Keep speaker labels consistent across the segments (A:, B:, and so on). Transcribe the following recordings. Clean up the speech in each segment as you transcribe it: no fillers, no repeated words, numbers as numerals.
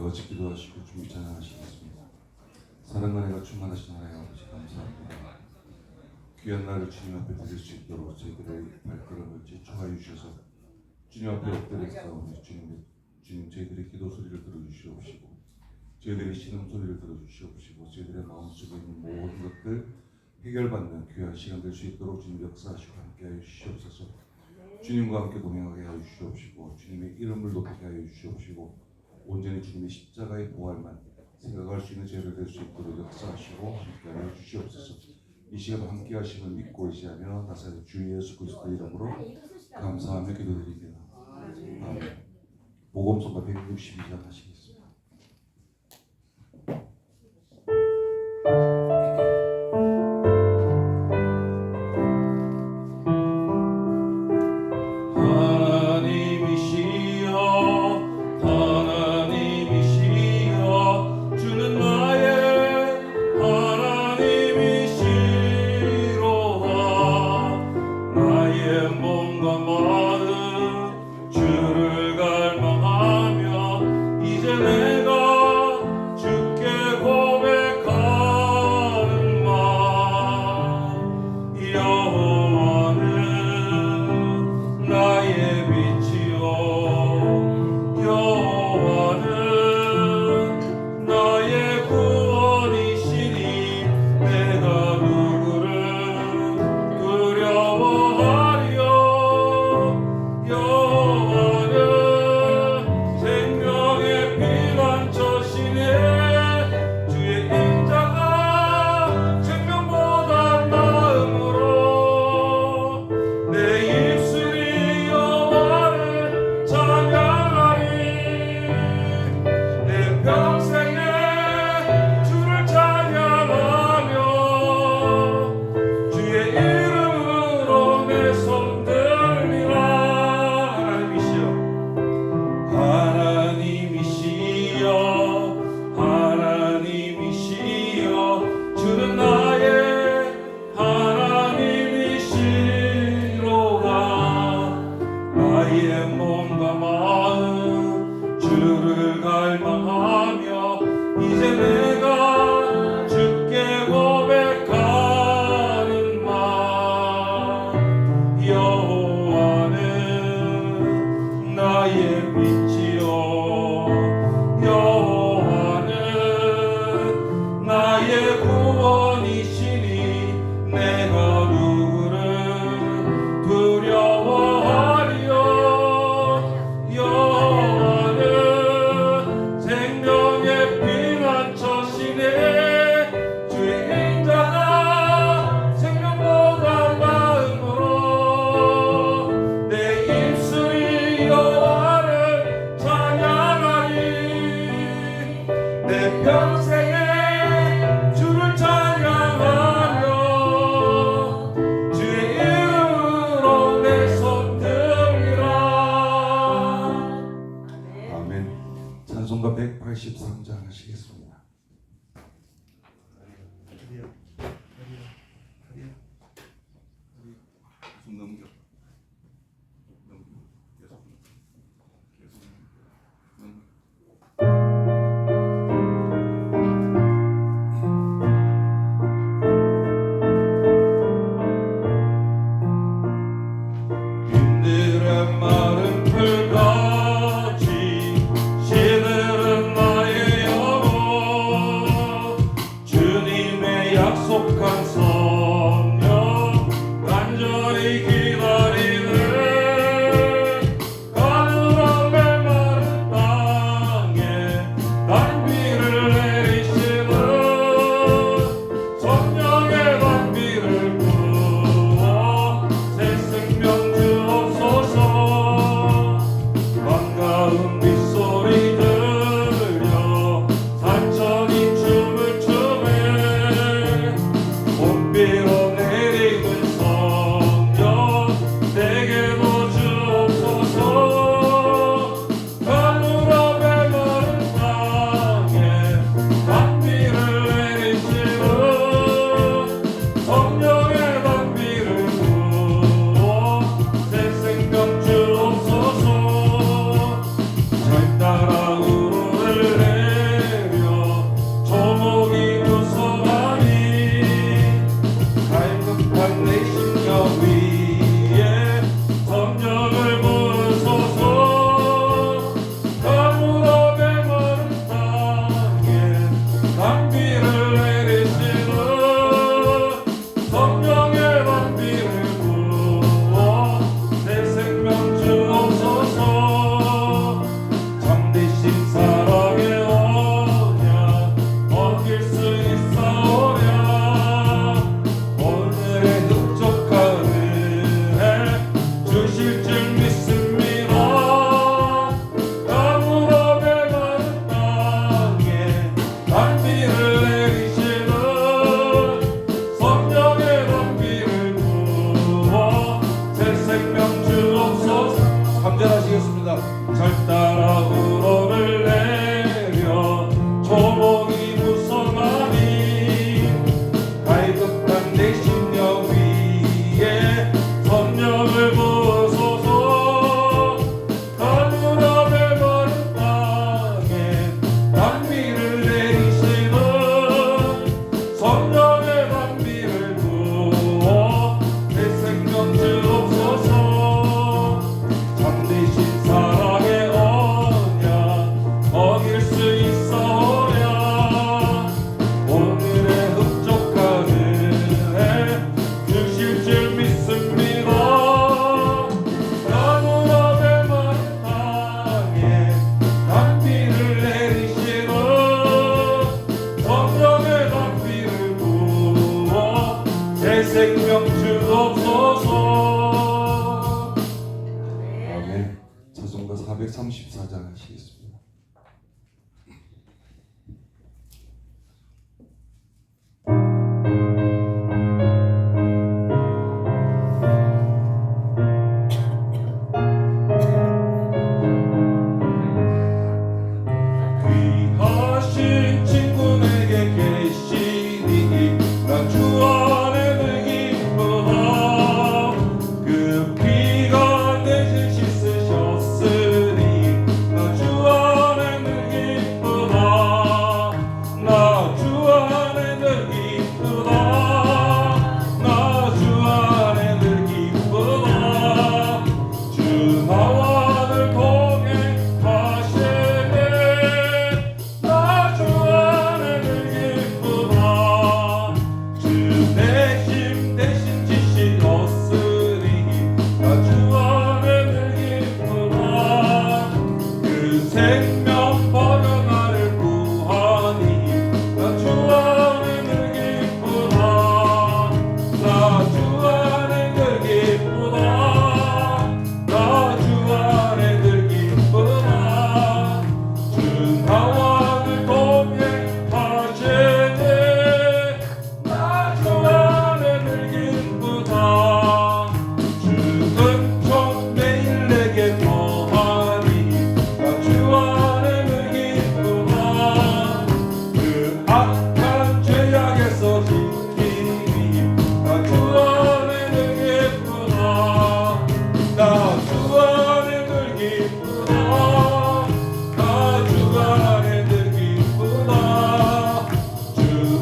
A: 같이 기도하시고 주님 찬양하시겠습니다. 사랑과 은혜가 충만하신 하나님 아버지 감사합니다. 귀한 날을 주님 앞에 드릴 수 있도록 저희들의 발걸음을 지켜하여 주셔서 주님 앞에 엎드렸사오니 주님 저희들의 기도 소리를 들어주시옵시고 저희들의 신음 소리를 들어주시옵시고 저희들의 마음속에 있는 모든 것들 해결받는 귀한 시간 될 수 있도록 주님 역사하시고 함께하여 주시옵소서. 주님과 함께 동행하게 하여 주시옵시고 주님의 이름을 높이게 하여 주시옵시고 온전히 주님의 십자가의 부활만 생각할 수 있는 죄를 될 수 있도록 역사하시고 함께하여 주시옵소서. 이 시간 함께하심을 믿고 의지하며 나사렛 주 예수 그리스도의 이름으로 감사하며 기도드립니다. 아멘. 복음서가 162장 하시겠습니다. 찬송가 183장 하시겠습니다. 넘겨.
B: 날 따라 우르르
A: 계신 영 위에 성령을 부으소서. 가물함에 마른 땅에 단비를 내리시는 성령의 단비를 부어 내 생명 주옵소서. 참되신 사랑의 언약 어길 수 있어야 오늘의 흡족한 은혜 주실 줄 믿습니다. 가물함에 마른 땅에 단비를 내리시는 성령의 단비를 부어 내 생명 주옵소서. 아멘. 찬송가 434장 하시겠습니다. 귀하신 친구 내게 계시니 나 주 안에 늘 기쁘다. 그 피가 대신 씻으셨으니 나 주 안에 늘 기쁘다. 나 주 안에 늘 기쁘다. 나 주 안에 늘 기쁘다. 주 나와 늘 동행하시네. 나 주 안에 늘 기쁘다. 주 내 힘 대신 지시었으니 나 주 안에 늘 기쁘다. 그 생명 버려 나를 구하니 나 주 안에 늘 기쁘다. 나 주 안에 늘 기쁘다. 나 주 안에 늘 기쁘다. 주 나와 늘 동행하시네. 나 주 안에 늘 기쁘다. 주 은총 매일 내게 더하니 나 주 안에 늘 기쁘다. 그 악한 죄악에서 지키니 나 주 안에 늘 기쁘다. 나 주 안에 늘 기쁘다. 나 주 안에 늘 기쁘다. 주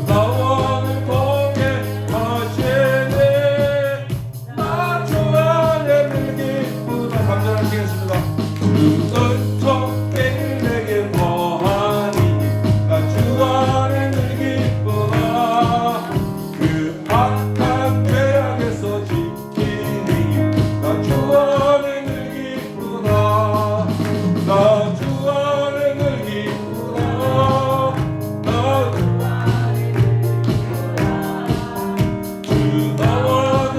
A: 나와 늘 동행하시네. 나 주 안에 늘 기쁘다. 감전하시겠습니다. 주 은총 매일 내게 더하니 나 주 안에 늘 기쁘다. 그 악한 죄악에서 지키니 나 주 안에 늘 기쁘다. 나 주 안에 늘 기쁘다. 나 주 나와 늘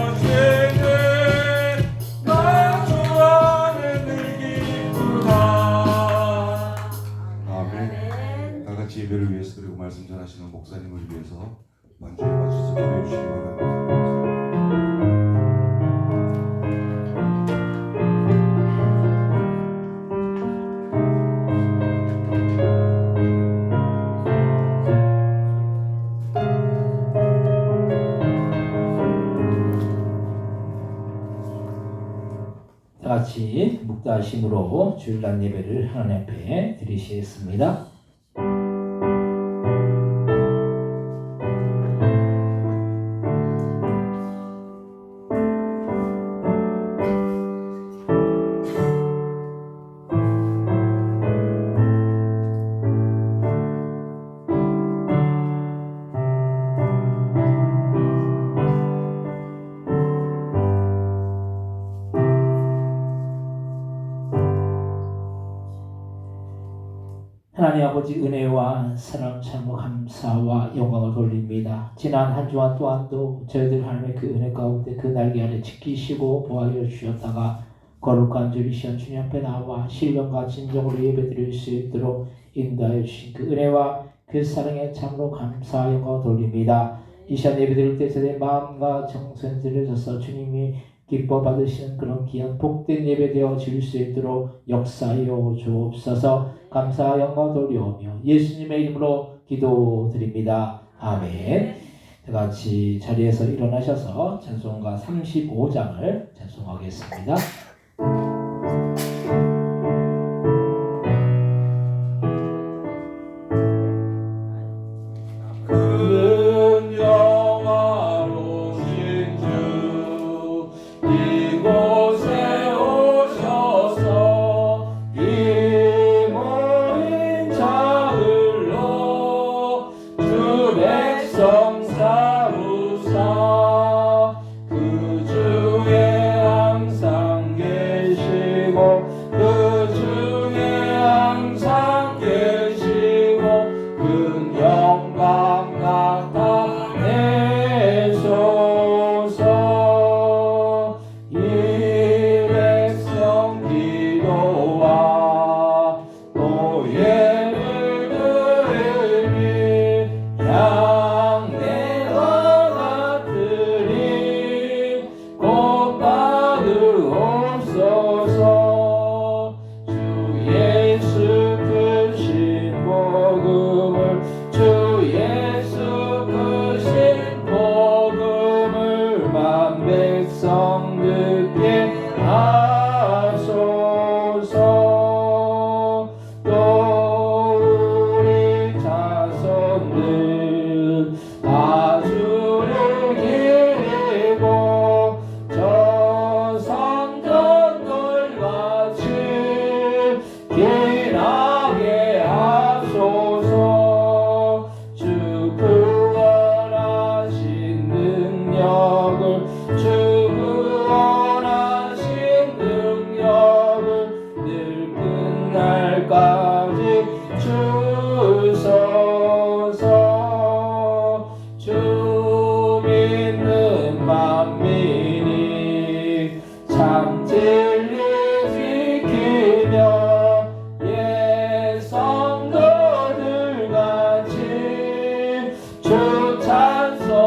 A: 동행하시네. 나 주 안에 늘 기쁘다. 아멘. 다 같이 예배를 위해서 그리고 말씀 전하시는 목사님을 위해서 반주에 맞춰서 기도해 주시기 바랍니다.
B: 다 같이 묵다심으로 주일날 예배를 하나님 앞에 드리시겠습니다. 하나님 아버지 은혜와 사랑 참고 감사와 영광을 돌립니다. 지난 한 주간 또한도 저희들 하나님의 그 은혜 가운데 그 날개 아래 지키시고 보호하여 주셨다가 거룩한 주일 시간 주님 앞에 나와 신령과 진정으로 예배드릴 수 있도록 인도하여 주신 그 은혜와 그 사랑에 참으로 감사 영광을 돌립니다. 이 시간 예배드릴 때 저의 마음과 정성을 들여줘서 주님이 기뻐 받으시는 그런 귀한 복된 예배 되어 질 수 있도록 역사하여 주옵소서. 감사 영광 돌리오며 예수님의 이름으로 기도드립니다. 아멘. 다 같이 자리에서 일어나셔서 찬송가 35장을 찬송하겠습니다. 큰 영화로신 주 이곳에 오셔서 이 모인 자들로 주 백성 삼으사 그 중에 항상 계시고 그 중에 항상 계시고 큰 영광 나타내소서. 이 백성 기도와 또 예를 들으니 양내와 같으니 곧 받으옵소서. 주 예수 크신 복음을 주 예수 크신 복음을 만 백성 듣게 하소서. 또 우리 자손들 다 주를 기리고 저 성전들같이 기나게 하소서. 주 구원하신 능력을 주 구원하신 능력을 늘 끝날까지 주소서. 주 믿는 만민이 참 진리 지키며 예 성도들같이 주 찬송하다가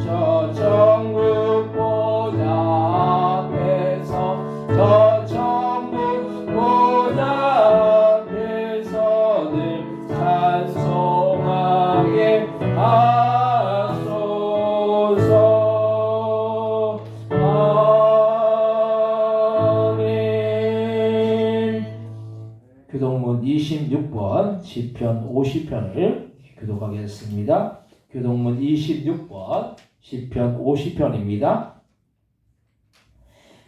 B: 저 천국 보좌 앞에서 저 천국 보좌 앞에서 늘 찬송하게 하소서. 아멘. 교동문 26번 시편 50편을 교독하겠습니다. 교동문 26번 시편 50편입니다.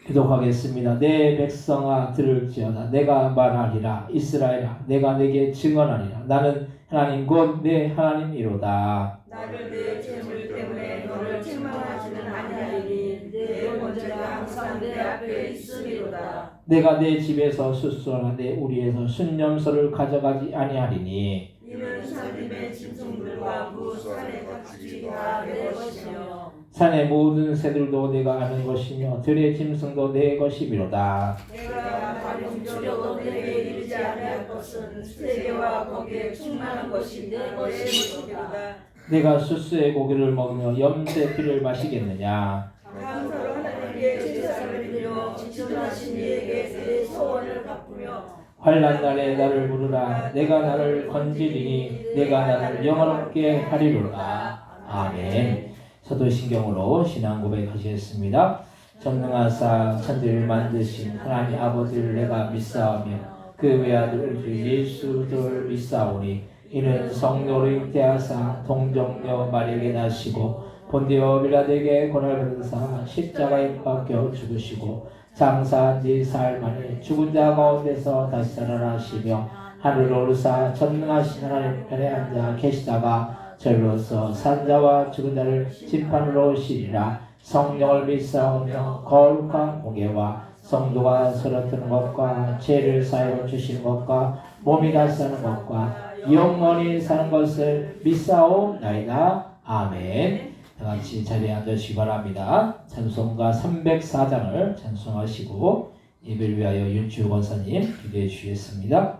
B: 교독하겠습니다. 내 백성아 들을지어다. 내가 말하리라. 이스라엘아 내가 내게 증언하리라. 나는 하나님 곧 내 하나님이로다.
C: 나를 내 재물 때문에 너를 책망하지는 아니하리니 내 번제가 항상 내 앞에 있음이로다.
B: 내가 내 집에서 숫소나 내 우리에서 순념소를 가져가지 아니하리니
C: 이는 산림의 짐승들과 무산의 닭쥐 다 내 것이며
B: 산의 모든 새들도 내가 아는 것이며 들의 짐승도 내 것이미로다.
C: 내가 가령 주려도 내게 이르지 아니할 것은 세계와 거기에 충만한 것이 내 것이로다.
B: 내가 숫소의 고기를 먹으며 염소의 피를 마시겠느냐.
C: 감사로 하나님께 제사를 드려 지존하신 이에게 내 소원을 갚으며
B: 환난 날에 나를 부르라. 내가 나를 건지리니 내가 나를 영원롭게 하리로다. 아멘. 사도신경으로 신앙 고백하시겠습니다. 전능하사 천지를 만드신 하나님 아버지를 내가 믿사오며 그 외아들 주 예수를 믿사오니 이는 성령으로 잉태하사 동정녀 마리아에게 나시고 본디오 빌라도에게 고난을 받으사 십자가에 박혀 죽으시고 장사한 지 사흘 만에 죽은 자 가운데서 다시 살아나시며 하늘로 오르사 전능하신 하나님 편에 앉아 계시다가 절로서 산자와 죽은 자를 심판으로 오시리라. 성령을 믿사오며 거룩한 공예와 성도가 서러뜨는 것과 죄를 사하여 주시는 것과 몸이 다시 사는 것과 영원히 사는 것을 믿사오나이다. 아멘. 다같이 자리에 앉으시기 바랍니다. 찬송가 304장을 찬송하시고 예배를 위하여 윤치우 권사님 기도해 주시겠습니다.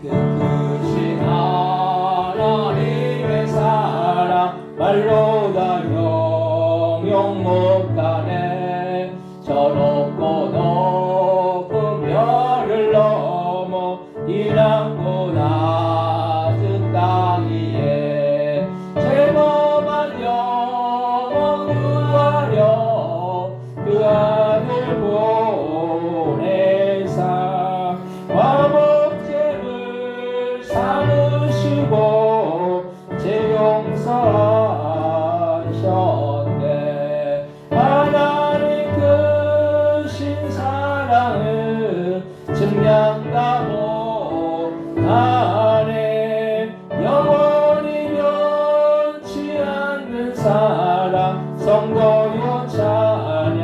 B: 크신 하나님의 사랑 말로 다 형용 못하네. 저 높고 높은 별을 넘어 이 낮고 낮은 땅 위에 죄범한 영혼 구하려 그 아들 보내사 화목제물 삼으시고 죄 용서하셨네. 하나님 크신 사랑을 증량다 못하네. 영원히 변치 않는 사랑 성도여 찬양하세.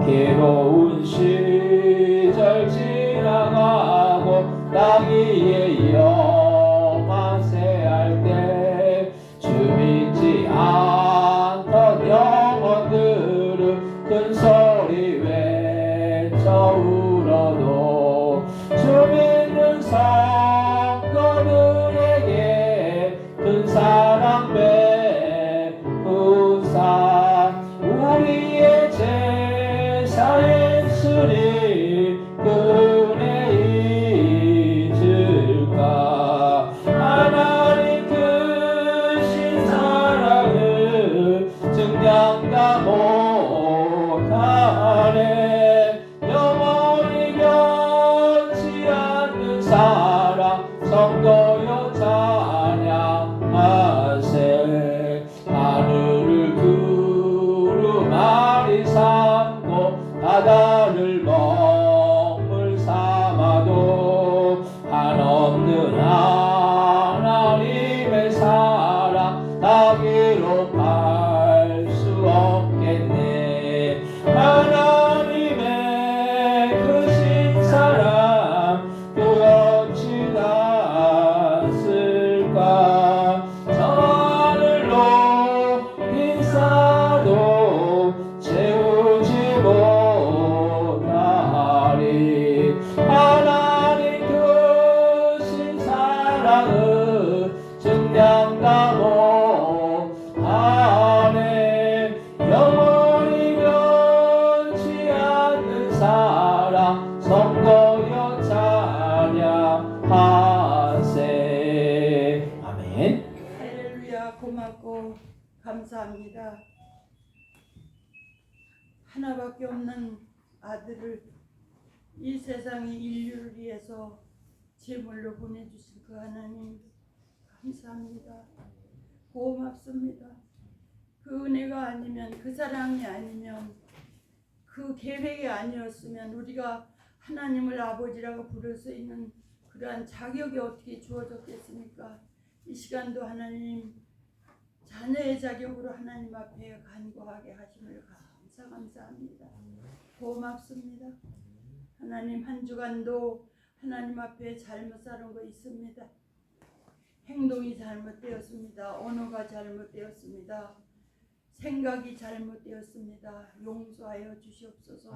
B: 괴로운 시절 지나가고 땅 위에 영화세할 때 주 믿지 않던 영혼들은 큰 소리 외쳐 울어도 주 믿는 성도들에게 큰 사랑 베푸사 우리의 제사의 수리 그네 잊을까. 하나님 크신 사랑을 증량다 못하네. 영원히 변치 않는 사랑 성도여 찬양하세. 하늘을 두루마리 삼고 바다를 먹물 삼아도 한없는 하나님의 사랑 다 기록할 수 없겠네. 하나님의 크신 사랑 그 어찌 닿았을까. 저 하늘로 빈싸도 채우지 못하리. 하나님 크신 사랑을 증량다 못하네. 영원히 변치 않는 사랑 성도여 찬양하세. 아멘.
C: 할렐루야. 고맙고 감사합니다. 하나밖에 없는 아들을 이 세상의 인류를 위해서 제물로 보내주신 그 하나님 감사합니다. 고맙습니다. 그 은혜가 아니면, 그 사랑이 아니면, 그 계획이 아니었으면 우리가 하나님을 아버지라고 부를 수 있는 그러한 자격이 어떻게 주어졌겠습니까? 이 시간도 하나님 자녀의 자격으로 하나님 앞에 간구하게 하심을 감사합니다. 고맙습니다. 하나님 한 주간도 하나님 앞에 잘못 살은 거 있습니다. 행동이 잘못되었습니다. 언어가 잘못되었습니다. 생각이 잘못되었습니다. 용서하여 주시옵소서.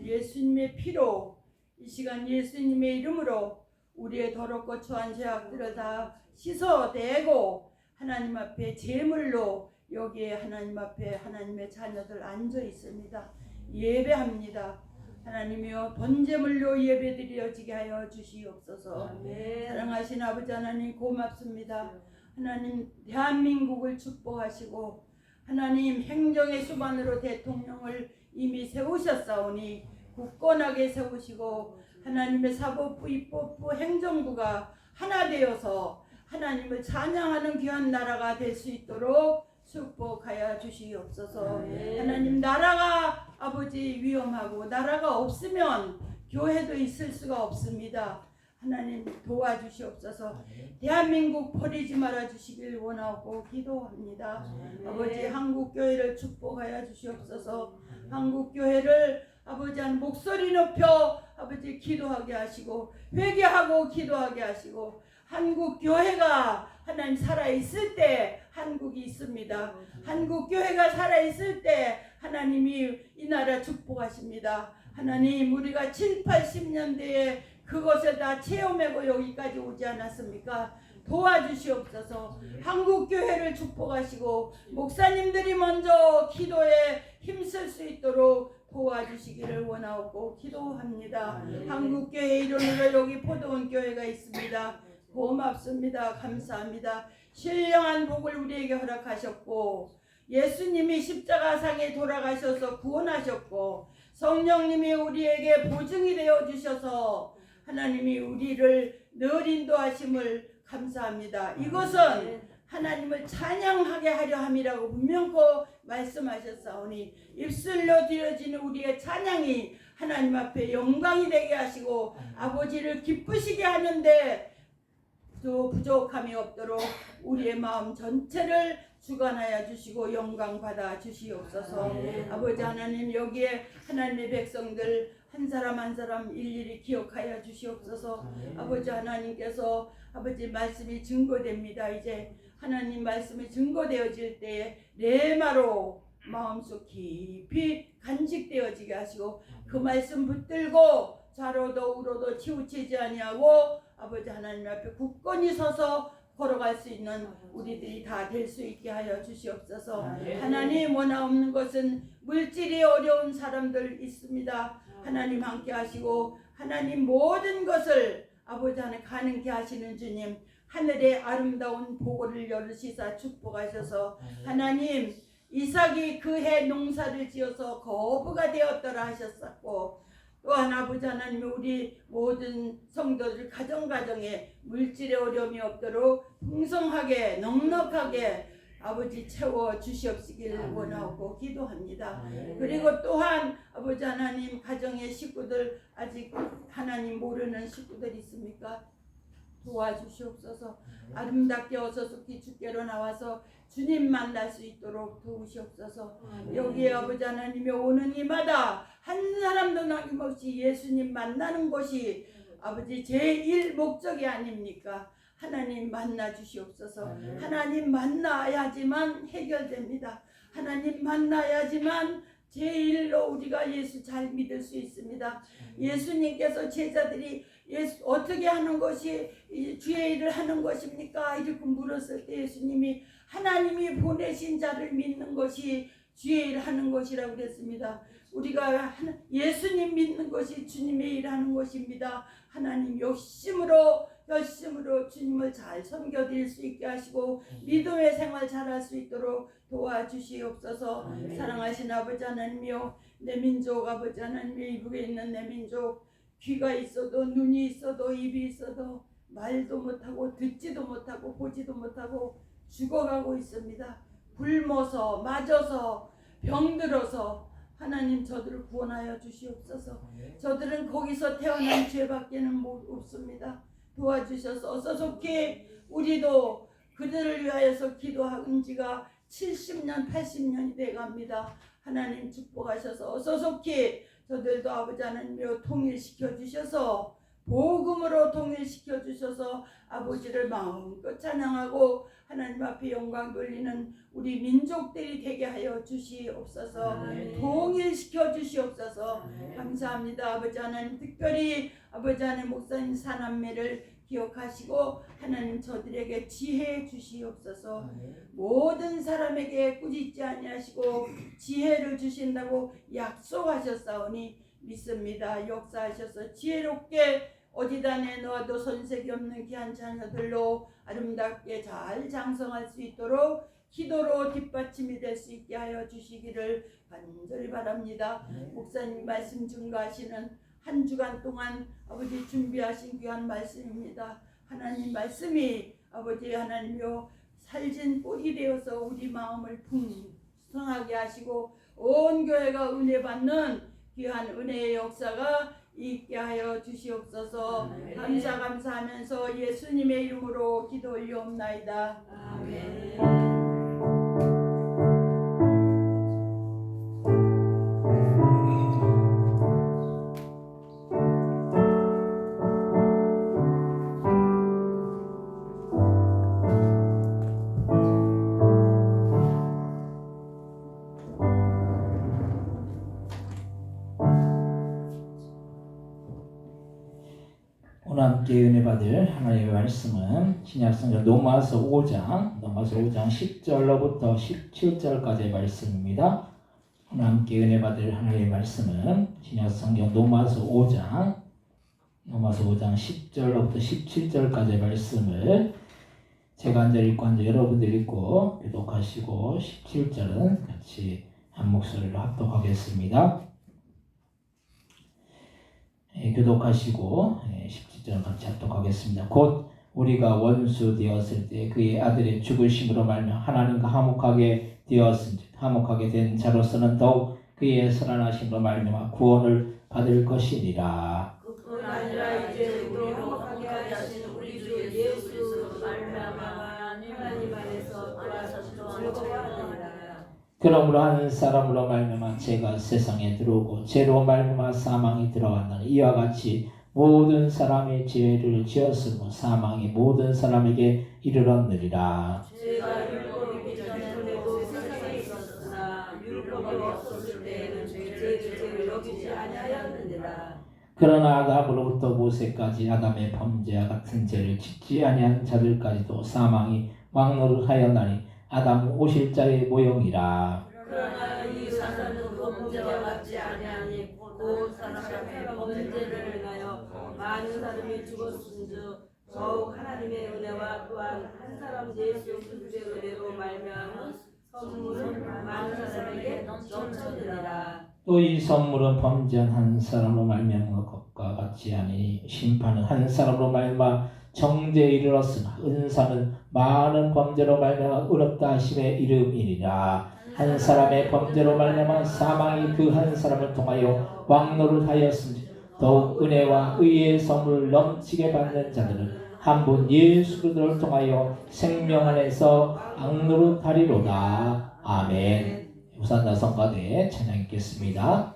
C: 예수님의 피로 이 시간 예수님의 이름으로 우리의 더럽고 추한 죄악들을 다 씻어내고 하나님 앞에 제물로 여기에 하나님 앞에 하나님의 자녀들 앉아 있습니다. 예배합니다. 하나님이여 번제물로 예배드려지게 하여 주시옵소서. 사랑하신 아버지 하나님 고맙습니다. 하나님 대한민국을 축복하시고 하나님 행정의 수반으로 대통령을 이미 세우셨사오니 굳건하게 세우시고 하나님의 사법부, 입법부, 행정부가 하나 되어서 하나님을 찬양하는 귀한 나라가 될 수 있도록 축복하여 주시옵소서. 하나님 나라가 아버지 위험하고 나라가 없으면 교회도 있을 수가 없습니다. 하나님 도와주시옵소서. 대한민국 버리지 말아 주시길 원하고 기도합니다. 아버지 한국교회를 축복하여 주시옵소서. 한국교회를 아버지 한 목소리 높여 아버지 기도하게 하시고 회개하고 기도하게 하시고 한국교회가 하나님 살아있을 때 한국이 있습니다. 한국교회가 살아있을 때 하나님이 이 나라 축복하십니다. 하나님 우리가 7, 80년대에 그것을 다 체험하고 여기까지 오지 않았습니까? 도와주시옵소서. 한국교회를 축복하시고 목사님들이 먼저 기도에 힘 설 수 있도록 도와주시기를 원하고 기도합니다. 한국교회 일원으로 여기 포도원 교회가 있습니다. 고맙습니다. 감사합니다. 신령한 복을 우리에게 허락하셨고 예수님이 십자가상에 돌아가셔서 구원하셨고 성령님이 우리에게 보증이 되어 주셔서 하나님이 우리를 늘 인도하심을 감사합니다. 이것은 하나님을 찬양하게 하려 함이라고 분명코 말씀하셨사오니 입술로 드려지는 우리의 찬양이 하나님 앞에 영광이 되게 하시고 아버지를 기쁘시게 하는데 또 부족함이 없도록 우리의 마음 전체를 주관하여 주시고 영광 받아 주시옵소서. 아버지 하나님 여기에 하나님의 백성들 한 사람 한 사람 일일이 기억하여 주시옵소서. 아버지 하나님께서 아버지 말씀이 증거됩니다. 이제 하나님 말씀이 증거되어질 때에 레마로 마음속 깊이 간직되어지게 하시고 그 말씀 붙들고 좌로도 우로도 치우치지 아니하고 아버지 하나님 앞에 굳건히 서서 걸어갈 수 있는 우리들이 다 될 수 있게 하여 주시옵소서. 하나님 원하옵는 것은 물질이 어려운 사람들 있습니다. 하나님 함께 하시고 하나님 모든 것을 아버지 하나님 가능케 하시는 주님 하늘의 아름다운 보고를 열으시사 축복하셔서 하나님 이삭이 그 해 농사를 지어서 거부가 되었더라 하셨었고 또한 아버지 하나님 우리 모든 성도들 가정가정에 물질의 어려움이 없도록 풍성하게 넉넉하게 아버지 채워 주시옵시길 원하고 기도합니다. 그리고 또한 아버지 하나님 가정의 식구들 아직 하나님 모르는 식구들 있습니까? 도와주시옵소서. 아름답게 어서속히 주께로 나와서 주님 만날 수 있도록 도우시옵소서. 여기에 아버지 하나님이 오는 이마다 한 사람도 남김없이 예수님 만나는 것이 아버지 제1 목적이 아닙니까? 하나님 만나 주시옵소서. 하나님 만나야지만 해결됩니다. 하나님 만나야지만 제1로 우리가 예수 잘 믿을 수 있습니다. 예수님께서 제자들이 예수 어떻게 하는 것이 주의 일을 하는 것입니까? 이렇게 물었을 때 예수님이 하나님이 보내신 자를 믿는 것이 주의 일을 하는 것이라고 그랬습니다. 우리가 예수님 믿는 것이 주님의 일을 하는 것입니다. 하나님 열심으로 주님을 잘 섬겨드릴 수 있게 하시고 믿음의 생활 잘할 수 있도록 도와주시옵소서. 사랑하신 아버지 하나님이여 내 민족 아버지 하나님의 이북에 있는 내 민족 귀가 있어도 눈이 있어도 입이 있어도 말도 못하고 듣지도 못하고 보지도 못하고 죽어가고 있습니다. 굶어서 맞아서 병들어서 하나님 저들을 구원하여 주시옵소서. 저들은 거기서 태어난 죄밖에는 없습니다. 도와주셔서 어서속히 우리도 그들을 위하여서 기도한 지가 70년 80년이 돼갑니다. 하나님 축복하셔서 어서속히 저들도 아버지 하나님으로 통일시켜 주셔서 복음으로 통일시켜 주셔서 아버지를 마음껏 찬양하고 하나님 앞에 영광 돌리는 우리 민족들이 되게 하여 주시옵소서. 통일시켜 주시옵소서. 감사합니다. 아버지 하나님 특별히 아버지 하나님 목사님 사남매를 기억하시고 하나님 저들에게 지혜 주시옵소서. 모든 사람에게 꾸짖지 아니하시고 지혜를 주신다고 약속하셨사오니 믿습니다. 역사하셔서 지혜롭게 어디다 내놓아도 손색이 없는 귀한 자녀들로 아름답게 잘 장성할 수 있도록 기도로 뒷받침이 될 수 있게 하여 주시기를 간절히 바랍니다. 목사님 말씀 증거하시는 한 주간 동안 아버지 준비하신 귀한 말씀입니다. 하나님 말씀이 아버지 하나님여 살진 뿌리 되어서 우리 마음을 풍성하게 하시고 온 교회가 은혜 받는 귀한 은혜의 역사가 있게 하여 주시옵소서. 감사하면서 예수님의 이름으로 기도 올리옵나이다. 아멘.
B: 오늘 함께 은혜 받을 하나님의 말씀은 신약성경 로마서 5장 10절로부터 17절까지의 말씀입니다. 오늘 함께 은혜 받을 하나님의 말씀은 신약성경 로마서 5장 10절로부터 17절까지의 말씀을 제가 앉아 읽고 앉아 여러분들 읽고 교독하시고 17절은 같이 한 목소리로 합독하겠습니다. 교독하시고 17절은 같이 합독하겠습니다. 곧 우리가 원수 되었을 때 그의 아들의 죽으심으로 말며 하나님과 화목하게 되었은즉 화목하게 된 자로서는 더욱 그의 살아나심으로 말미암아 구원을 받을 것이니라.
D: 그뿐 아니라 이제 우리로 화목하게 하신 우리 주 예수 말미암아 하나님 안에서 또한 즐거워하느니라.
B: 그러므로 한 사람으로 말미암아 죄가 세상에 들어오고 죄로 말미암아 사망이 들어왔나니 이와 같이 모든 사람이 죄를 지었으므로 사망이 모든 사람에게 이르렀느니라.
D: 죄가 율법이 전에도 세상에 있었으나 율법이 없었을 때에는 죄를 여기지 아니하였느니라.
B: 그러나 아담으로부터 모세까지 아담의 범죄와 같은 죄를 짓지 아니한 자들까지도 사망이 왕노릇하였나니 아담 오실 자의 모형이라.
D: 그러나 이 사람은 범죄와 같지 아니하니 곧 사람의 범죄를 인하여 많은 사람이 죽었은즉 더욱 하나님의 은혜와 또한 한 사람 예수 그리스도의 은혜로 말미암은 선물은 많은 사람에게 넘쳐느니라.
B: 또 이 선물은 범죄한 한 사람으로 말미암은 것과 같지 아니 심판은 한 사람으로 말미암아 정죄에 이르렀으나 은사는 많은 범죄로 말미암아 의롭다 하심의 이름이니라. 한 사람의 범죄로 말미암아 사망이 그 한 사람을 통하여 왕노릇하였으니 더욱 은혜와 의의 선물을 넘치게 받는 자들은 한 분 예수 그리스도를 통하여 생명 안에서 왕노릇하리로다. 아멘. 우산나 성가대 찬양 읽겠습니다.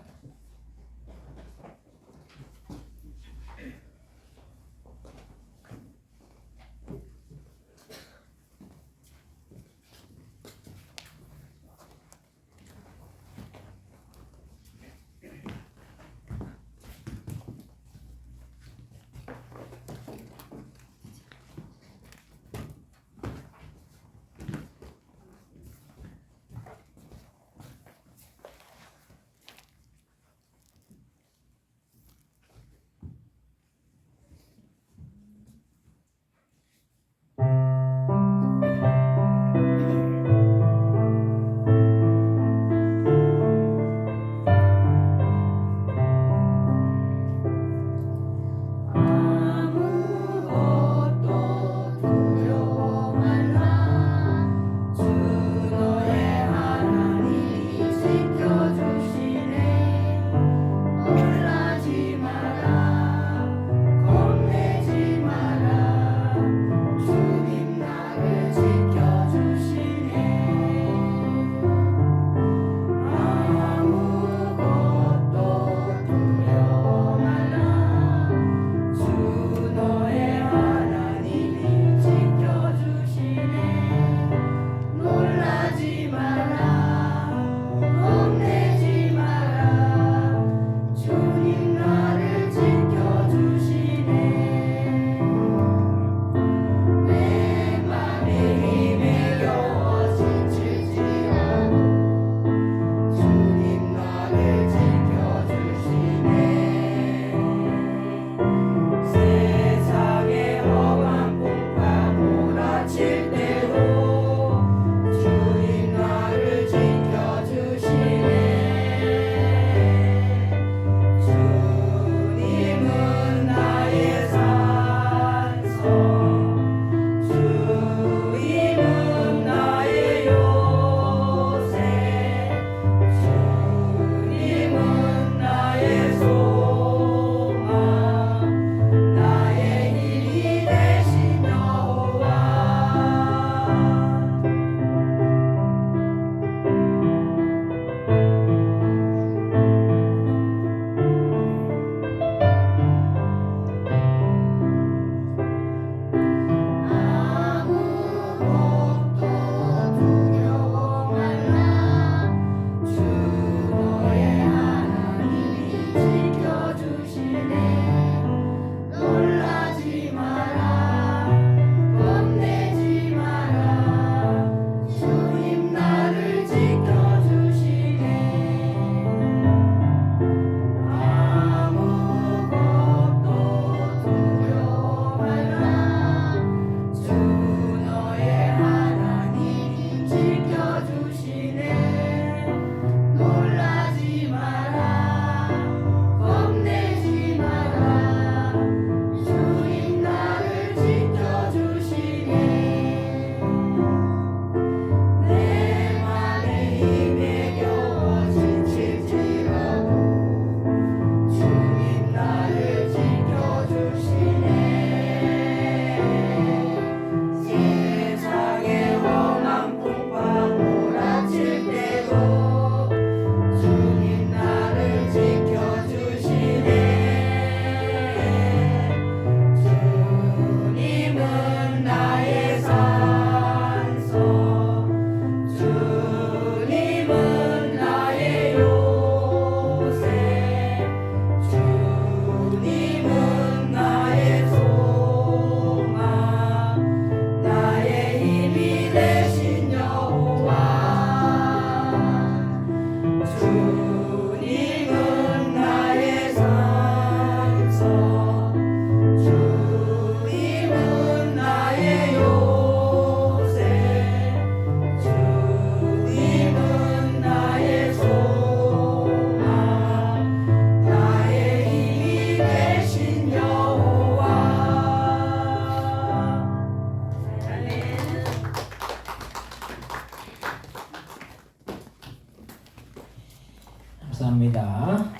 B: 자,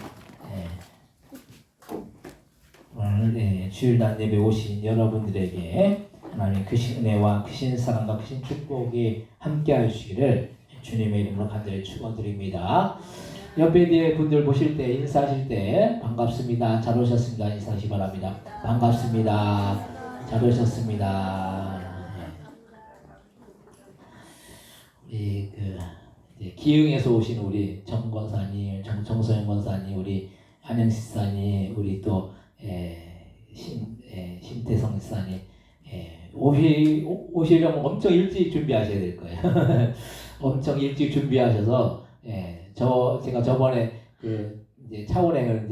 B: 오늘 주일날 예배 오신 여러분들에게 하나님의 크신 은혜와 크신 사랑과 크신 축복이 함께할 주기를 주님의 이름으로 간절히 축원드립니다. 옆에 뒤에 분들 보실 때 인사하실 때 반갑습니다. 잘 오셨습니다. 인사하시기 바랍니다. 반갑습니다. 잘 오셨습니다. 우리 기흥에서 오신 우리 정 권사님, 정소영 권사님, 우리 한영 집사님, 우리 또 심태성 집사님 오시려면 엄청 일찍 준비하셔야 될 거예요. 엄청 일찍 준비하셔서 제가 저번에 이제 차원행을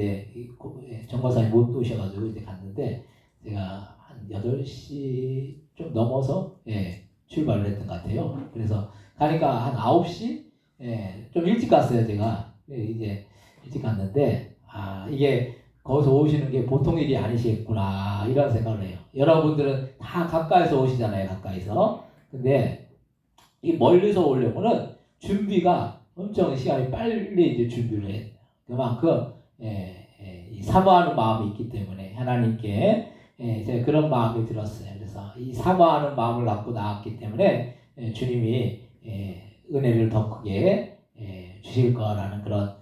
B: 정 권사님 못 오셔가지고 이제 갔는데 제가 한 8시 좀 넘어서 출발을 했던 것 같아요. 그래서 가니까 한 9시 좀 일찍 갔어요. 제가 이제 일찍 갔는데 이게 거기서 오시는 게 보통 일이 아니시겠구나 이런 생각을 해요. 여러분들은 다 가까이서 오시잖아요. 가까이서. 근데 이 멀리서 오려면은 준비가 엄청 시간이 빨리 이제 준비를 해요. 그만큼 이 사모하는 마음이 있기 때문에 하나님께 제가 그런 마음이 들었어요. 그래서 이 사모하는 마음을 갖고 나왔기 때문에 주님이 은혜를 더 크게 주실 거라는 그런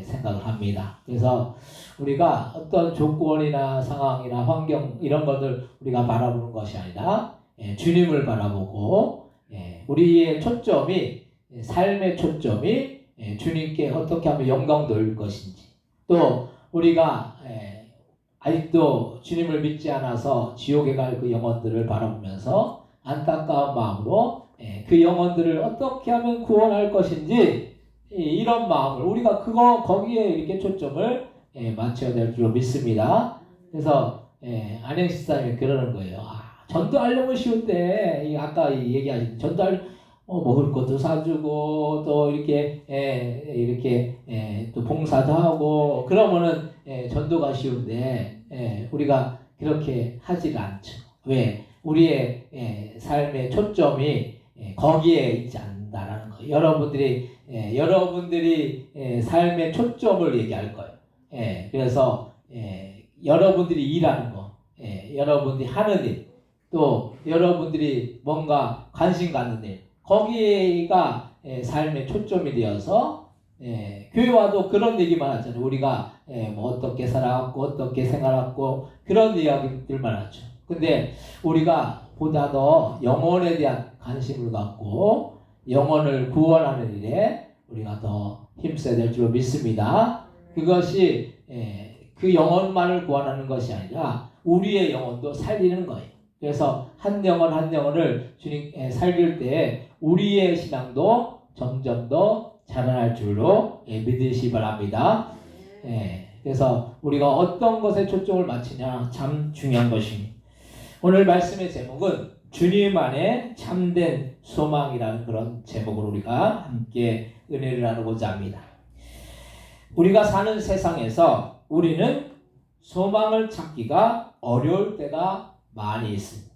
B: 생각을 합니다. 그래서 우리가 어떤 조건이나 상황이나 환경 이런 것들 우리가 바라보는 것이 아니라 주님을 바라보고 우리의 초점이 삶의 초점이 주님께 어떻게 하면 영광 돌릴 것인지 또 우리가 아직도 주님을 믿지 않아서 지옥에 갈 그 영혼들을 바라보면서 안타까운 마음으로 그 영혼들을 어떻게 하면 구원할 것인지 이런 마음을 우리가 거기에 이렇게 초점을 맞춰야 될 줄로 믿습니다. 그래서 안영 집사님이 그러는 거예요. 전도하려면 쉬운데 아까 얘기하신 먹을 것도 사주고 또 이렇게 또 봉사도 하고 그러면은 전도가 쉬운데 우리가 그렇게 하지가 않죠. 왜? 우리의 삶의 초점이 거기에 있지 않는다라는 거예요. 여러분들이 삶의 초점을 얘기할 거예요. 그래서 여러분들이 일하는 거, 여러분들이 하는 일, 또 여러분들이 뭔가 관심 갖는 일, 거기가 삶의 초점이 되어서 교회와도 그런 얘기만 하잖아요. 우리가 뭐 어떻게 살아왔고 어떻게 생활했고 그런 이야기들만 하죠. 근데 우리가 보다 더 영혼에 대한 관심을 갖고 영혼을 구원하는 일에 우리가 더 힘써야 될 줄로 믿습니다. 그것이 그 영혼만을 구원하는 것이 아니라 우리의 영혼도 살리는 거예요. 그래서 한 영혼 한 영혼을 주님 살릴 때 우리의 신앙도 점점 더 자라날 줄로 믿으시기 바랍니다. 그래서 우리가 어떤 것에 초점을 맞추냐 참 중요한 것입니다. 오늘 말씀의 제목은 주님 안에 참된 소망이라는 그런 제목으로 우리가 함께 은혜를 나누고자 합니다. 우리가 사는 세상에서 우리는 소망을 찾기가 어려울 때가 많이 있습니다.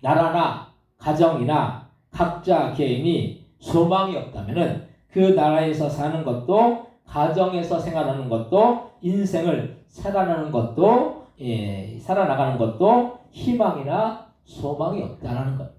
B: 나라나 가정이나 각자 개인이 소망이 없다면 그 나라에서 사는 것도 가정에서 생활하는 것도 인생을 살아나가는 것도 희망이나 소망이 없다는 것.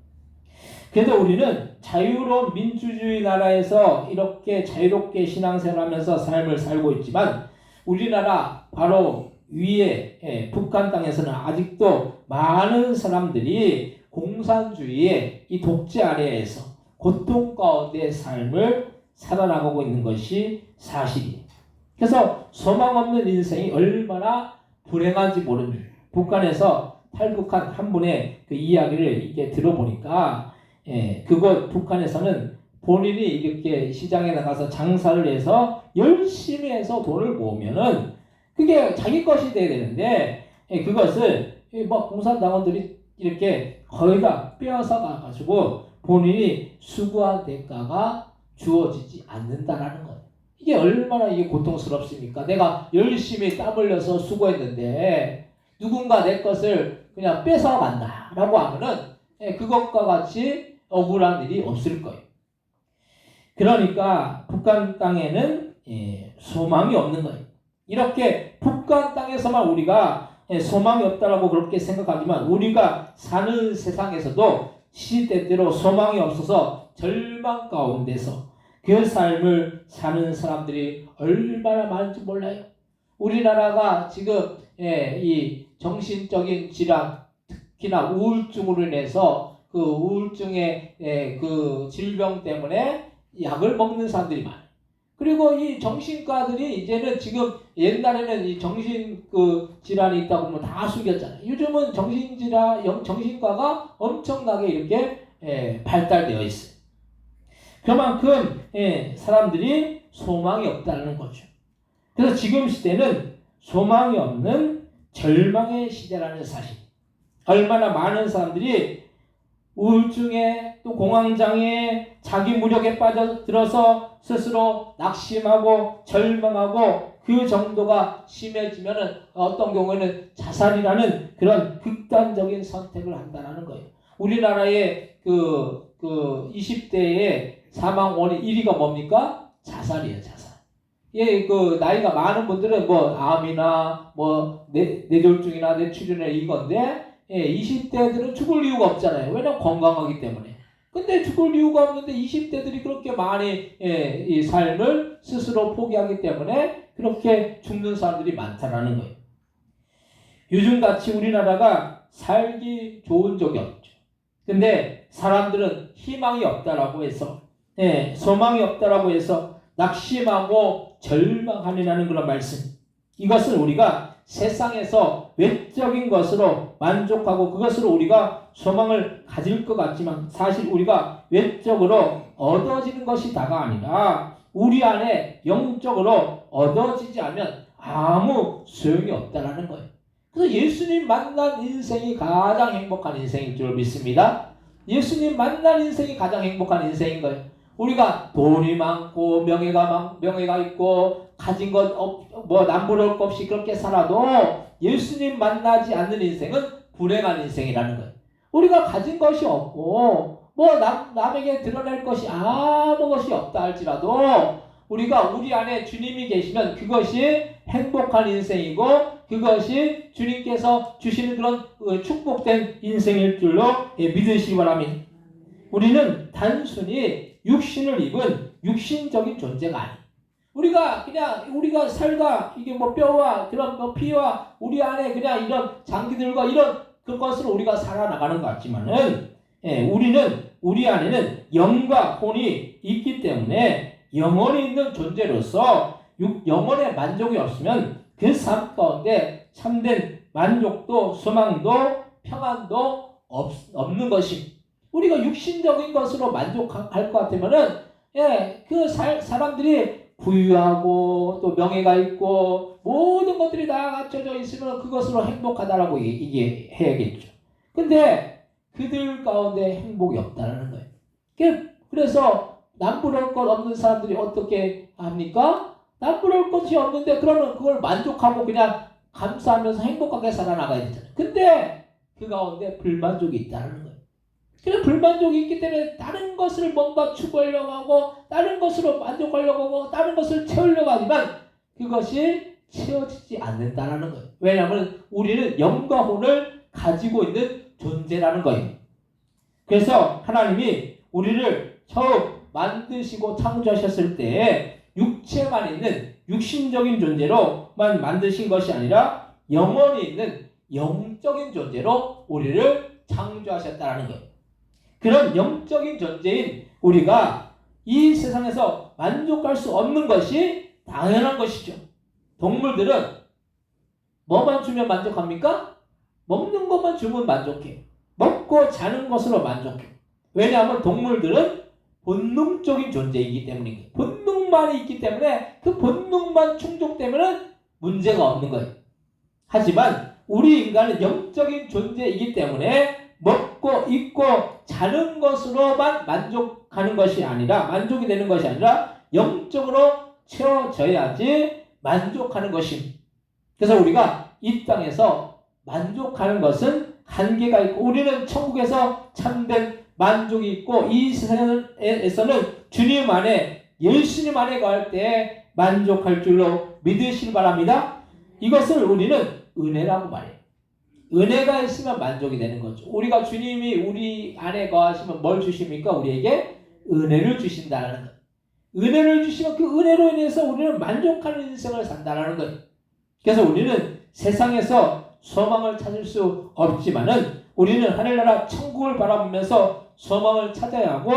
B: 그래도 우리는 자유로운 민주주의 나라에서 이렇게 자유롭게 신앙생활하면서 삶을 살고 있지만 우리나라 바로 위에 북한 땅에서는 아직도 많은 사람들이 공산주의의 이 독재 아래에서 고통 가운데 삶을 살아나가고 있는 것이 사실이에요. 그래서 소망 없는 인생이 얼마나 불행한지 모르는 일. 북한에서 탈북한 한 분의 그 이야기를 이렇게 들어보니까 그곳 북한에서는 본인이 이렇게 시장에 나가서 장사를 해서 열심히 해서 돈을 모으면은 그게 자기 것이 돼야 되는데 그것을 뭐 공산당원들이 이렇게 거의 다 빼앗아 가가지고 본인이 수고한 대가가 주어지지 않는다라는 거예요. 이게 얼마나 이게 고통스럽습니까? 내가 열심히 땀 흘려서 수고했는데 누군가 내 것을 그냥 뺏어간다라고 하면은 그것과 같이 억울한 일이 없을 거예요. 그러니까 북한 땅에는 소망이 없는 거예요. 이렇게 북한 땅에서만 우리가 소망이 없다라고 그렇게 생각하지만 우리가 사는 세상에서도 시대대로 소망이 없어서 절망 가운데서 그 삶을 사는 사람들이 얼마나 많은지 몰라요. 우리나라가 지금 이 정신적인 질환, 특히나 우울증으로 인해서 그 우울증의 그 질병 때문에 약을 먹는 사람들이 많아요. 그리고 이 정신과들이 이제는 지금 옛날에는 이 정신 그 질환이 있다고 하면 다 숨겼잖아요. 요즘은 정신과가 엄청나게 이렇게 발달되어 있어요. 그만큼 사람들이 소망이 없다는 거죠. 그래서 지금 시대는 소망이 없는 절망의 시대라는 사실. 얼마나 많은 사람들이 우울증에 또 공황장애에 자기 무력에 빠져들어서 스스로 낙심하고 절망하고 그 정도가 심해지면은 어떤 경우에는 자살이라는 그런 극단적인 선택을 한다는 거예요. 우리나라의 그 20대의 사망 원인 1위가 뭡니까? 자살이에요, 자살. 예, 그 나이가 많은 분들은 뭐 암이나 뭐 뇌졸중이나 뇌출혈이나 이건데 20대들은 죽을 이유가 없잖아요. 왜냐면 건강하기 때문에. 근데 죽을 이유가 없는데 20대들이 그렇게 많이 이 삶을 스스로 포기하기 때문에 그렇게 죽는 사람들이 많다라는 거예요. 요즘같이 우리나라가 살기 좋은 적이 없죠. 근데 사람들은 희망이 없다라고 해서 소망이 없다라고 해서 낙심하고 절망하리라는 그런 말씀. 이것은 우리가 세상에서 외적인 것으로 만족하고 그것으로 우리가 소망을 가질 것 같지만 사실 우리가 외적으로 얻어지는 것이 다가 아니라 우리 안에 영적으로 얻어지지 않으면 아무 소용이 없다라는 거예요. 그래서 예수님 만난 인생이 가장 행복한 인생일 줄 믿습니다. 예수님 만난 인생이 가장 행복한 인생인 거예요. 우리가 돈이 많고 명예가 있고 가진 것 뭐 남부러울 것 없이 그렇게 살아도 예수님 만나지 않는 인생은 불행한 인생이라는 거예요. 우리가 가진 것이 없고 뭐 남에게 드러낼 것이 아무것이 없다 할지라도 우리가 우리 안에 주님이 계시면 그것이 행복한 인생이고 그것이 주님께서 주시는 그런 축복된 인생일 줄로 믿으시기 바랍니다. 우리는 단순히 육신을 입은 육신적인 존재가 아니에요. 우리가 살다 이게 뭐 뼈와 그런 뭐 피와 우리 안에 그냥 이런 장기들과 이런 그것으로 우리가 살아나가는 것 같지만은 우리는 우리 안에는 영과 혼이 있기 때문에 영혼이 있는 존재로서 영혼의 만족이 없으면 그 삶 가운데 참된 만족도 소망도 평안도 없는 것입니다. 우리가 육신적인 것으로 만족할 것 같으면은 그 사람들이 부유하고 또 명예가 있고 모든 것들이 다 갖춰져 있으면 그것으로 행복하다라고 얘기해야겠죠. 근데 그들 가운데 행복이 없다는 거예요. 그래서 남부러울 것 없는 사람들이 어떻게 합니까? 남부러울 것이 없는데 그러면 그걸 만족하고 그냥 감사하면서 행복하게 살아나가야 되잖아요. 근데 그 가운데 불만족이 있다는 거예요. 그래서 불만족이 있기 때문에 다른 것을 뭔가 추구하려고 하고 다른 것으로 만족하려고 하고 다른 것을 채우려고 하지만 그것이 채워지지 않는다는 거예요. 왜냐하면 우리는 영과 혼을 가지고 있는 존재라는 거예요. 그래서 하나님이 우리를 처음 만드시고 창조하셨을 때 육체만 있는 육신적인 존재로만 만드신 것이 아니라 영혼이 있는 영적인 존재로 우리를 창조하셨다는 거예요. 그런 영적인 존재인 우리가 이 세상에서 만족할 수 없는 것이 당연한 것이죠. 동물들은 뭐만 주면 만족합니까? 먹는 것만 주면 만족해요. 먹고 자는 것으로 만족해요. 왜냐하면 동물들은 본능적인 존재이기 때문이에요. 본능만 있기 때문에 그 본능만 충족되면 문제가 없는 거예요. 하지만 우리 인간은 영적인 존재이기 때문에 먹고 입고 자는 것으로만 만족하는 것이 아니라 만족이 되는 것이 아니라 영적으로 채워져야지 만족하는 것입니다. 그래서 우리가 이 땅에서 만족하는 것은 한계가 있고 우리는 천국에서 참된 만족이 있고 이 세상에서는 주님 안에 예수님 안에 거할 때 만족할 줄로 믿으시기 바랍니다. 이것을 우리는 은혜라고 말해요. 은혜가 있으면 만족이 되는 거죠. 우리가 주님이 우리 안에 거하시면 뭘 주십니까? 우리에게 은혜를 주신다는 거예요. 은혜를 주시면 그 은혜로 인해서 우리는 만족하는 인생을 산다는 거예요. 그래서 우리는 세상에서 소망을 찾을 수 없지만은 우리는 하늘나라 천국을 바라보면서 소망을 찾아야 하고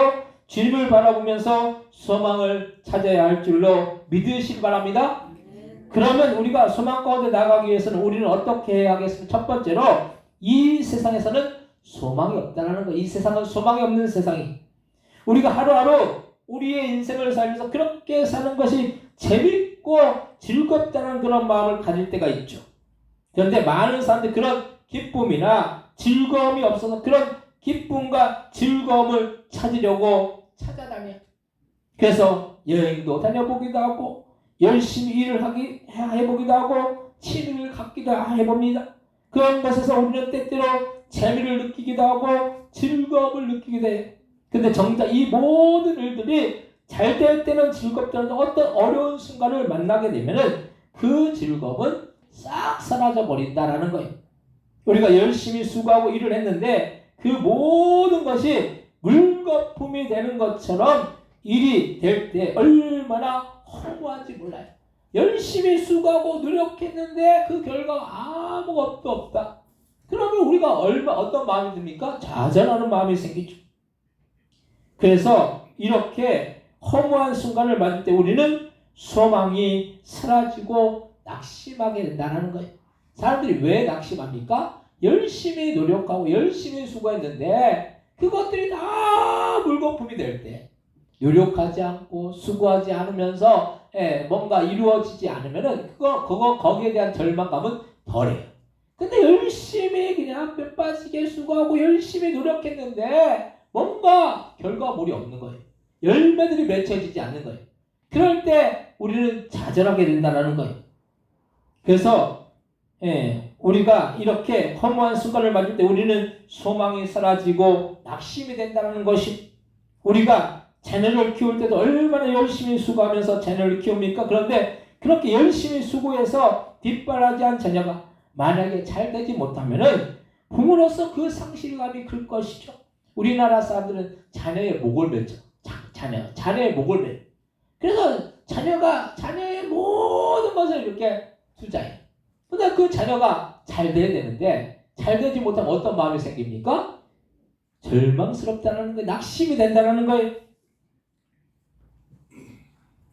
B: 주님을 바라보면서 소망을 찾아야 할 줄로 믿으시기 바랍니다. 그러면 우리가 소망 가운데 나가기 위해서는 우리는 어떻게 해야 하겠습니까? 첫 번째로 이 세상에서는 소망이 없다는 거. 이 세상은 소망이 없는 세상이. 우리가 하루하루 우리의 인생을 살면서 그렇게 사는 것이 재밌고 즐겁다는 그런 마음을 가질 때가 있죠. 그런데 많은 사람들이 그런 기쁨이나 즐거움이 없어서 그런 기쁨과 즐거움을 찾으려고 찾아다녀. 그래서 여행도 다녀보기도 하고 열심히 일을 해보기도 하고 취미를 갖기도 해봅니다. 그런 것에서 우리는 때때로 재미를 느끼기도 하고 즐거움을 느끼기도 해요. 근데 정작 이 모든 일들이 잘 될 때는 즐겁다는데 어떤 어려운 순간을 만나게 되면은 그 즐거움은 싹 사라져 버린다라는 거예요. 우리가 열심히 수고하고 일을 했는데 그 모든 것이 물거품이 되는 것처럼 일이 될 때 얼마나 허무한지 몰라요. 열심히 수고하고 노력했는데 그 결과가 아무것도 없다. 그러면 우리가 어떤 마음이 듭니까? 좌절하는 마음이 생기죠. 그래서 이렇게 허무한 순간을 맞을 때 우리는 소망이 사라지고 낙심하게 된다는 거예요. 사람들이 왜 낙심합니까? 열심히 노력하고 열심히 수고했는데 그것들이 다 물거품이 될 때 노력하지 않고 수고하지 않으면서 뭔가 이루어지지 않으면은 거기에 대한 절망감은 덜해요. 근데 열심히 그냥 뼈 빠지게 수고하고 열심히 노력했는데 뭔가 결과물이 없는 거예요. 열매들이 맺혀지지 않는 거예요. 그럴 때 우리는 좌절하게 된다는 거예요. 그래서 우리가 이렇게 허무한 순간을 맞을 때 우리는 소망이 사라지고 낙심이 된다는 것이, 우리가 자녀를 키울 때도 얼마나 열심히 수고하면서 자녀를 키웁니까? 그런데 그렇게 열심히 수고해서 뒷바라지한 자녀가 만약에 잘 되지 못하면은 부모로서 그 상실감이 클 것이죠. 우리나라 사람들은 자녀의 목을 맺죠. 자녀의 목을 맺. 그래서 자녀의 모든 것을 이렇게 투자해. 근데 그 자녀가 잘 돼야 되는데 잘 되지 못하면 어떤 마음이 생깁니까? 절망스럽다는 거예요. 낙심이 된다는 거예요.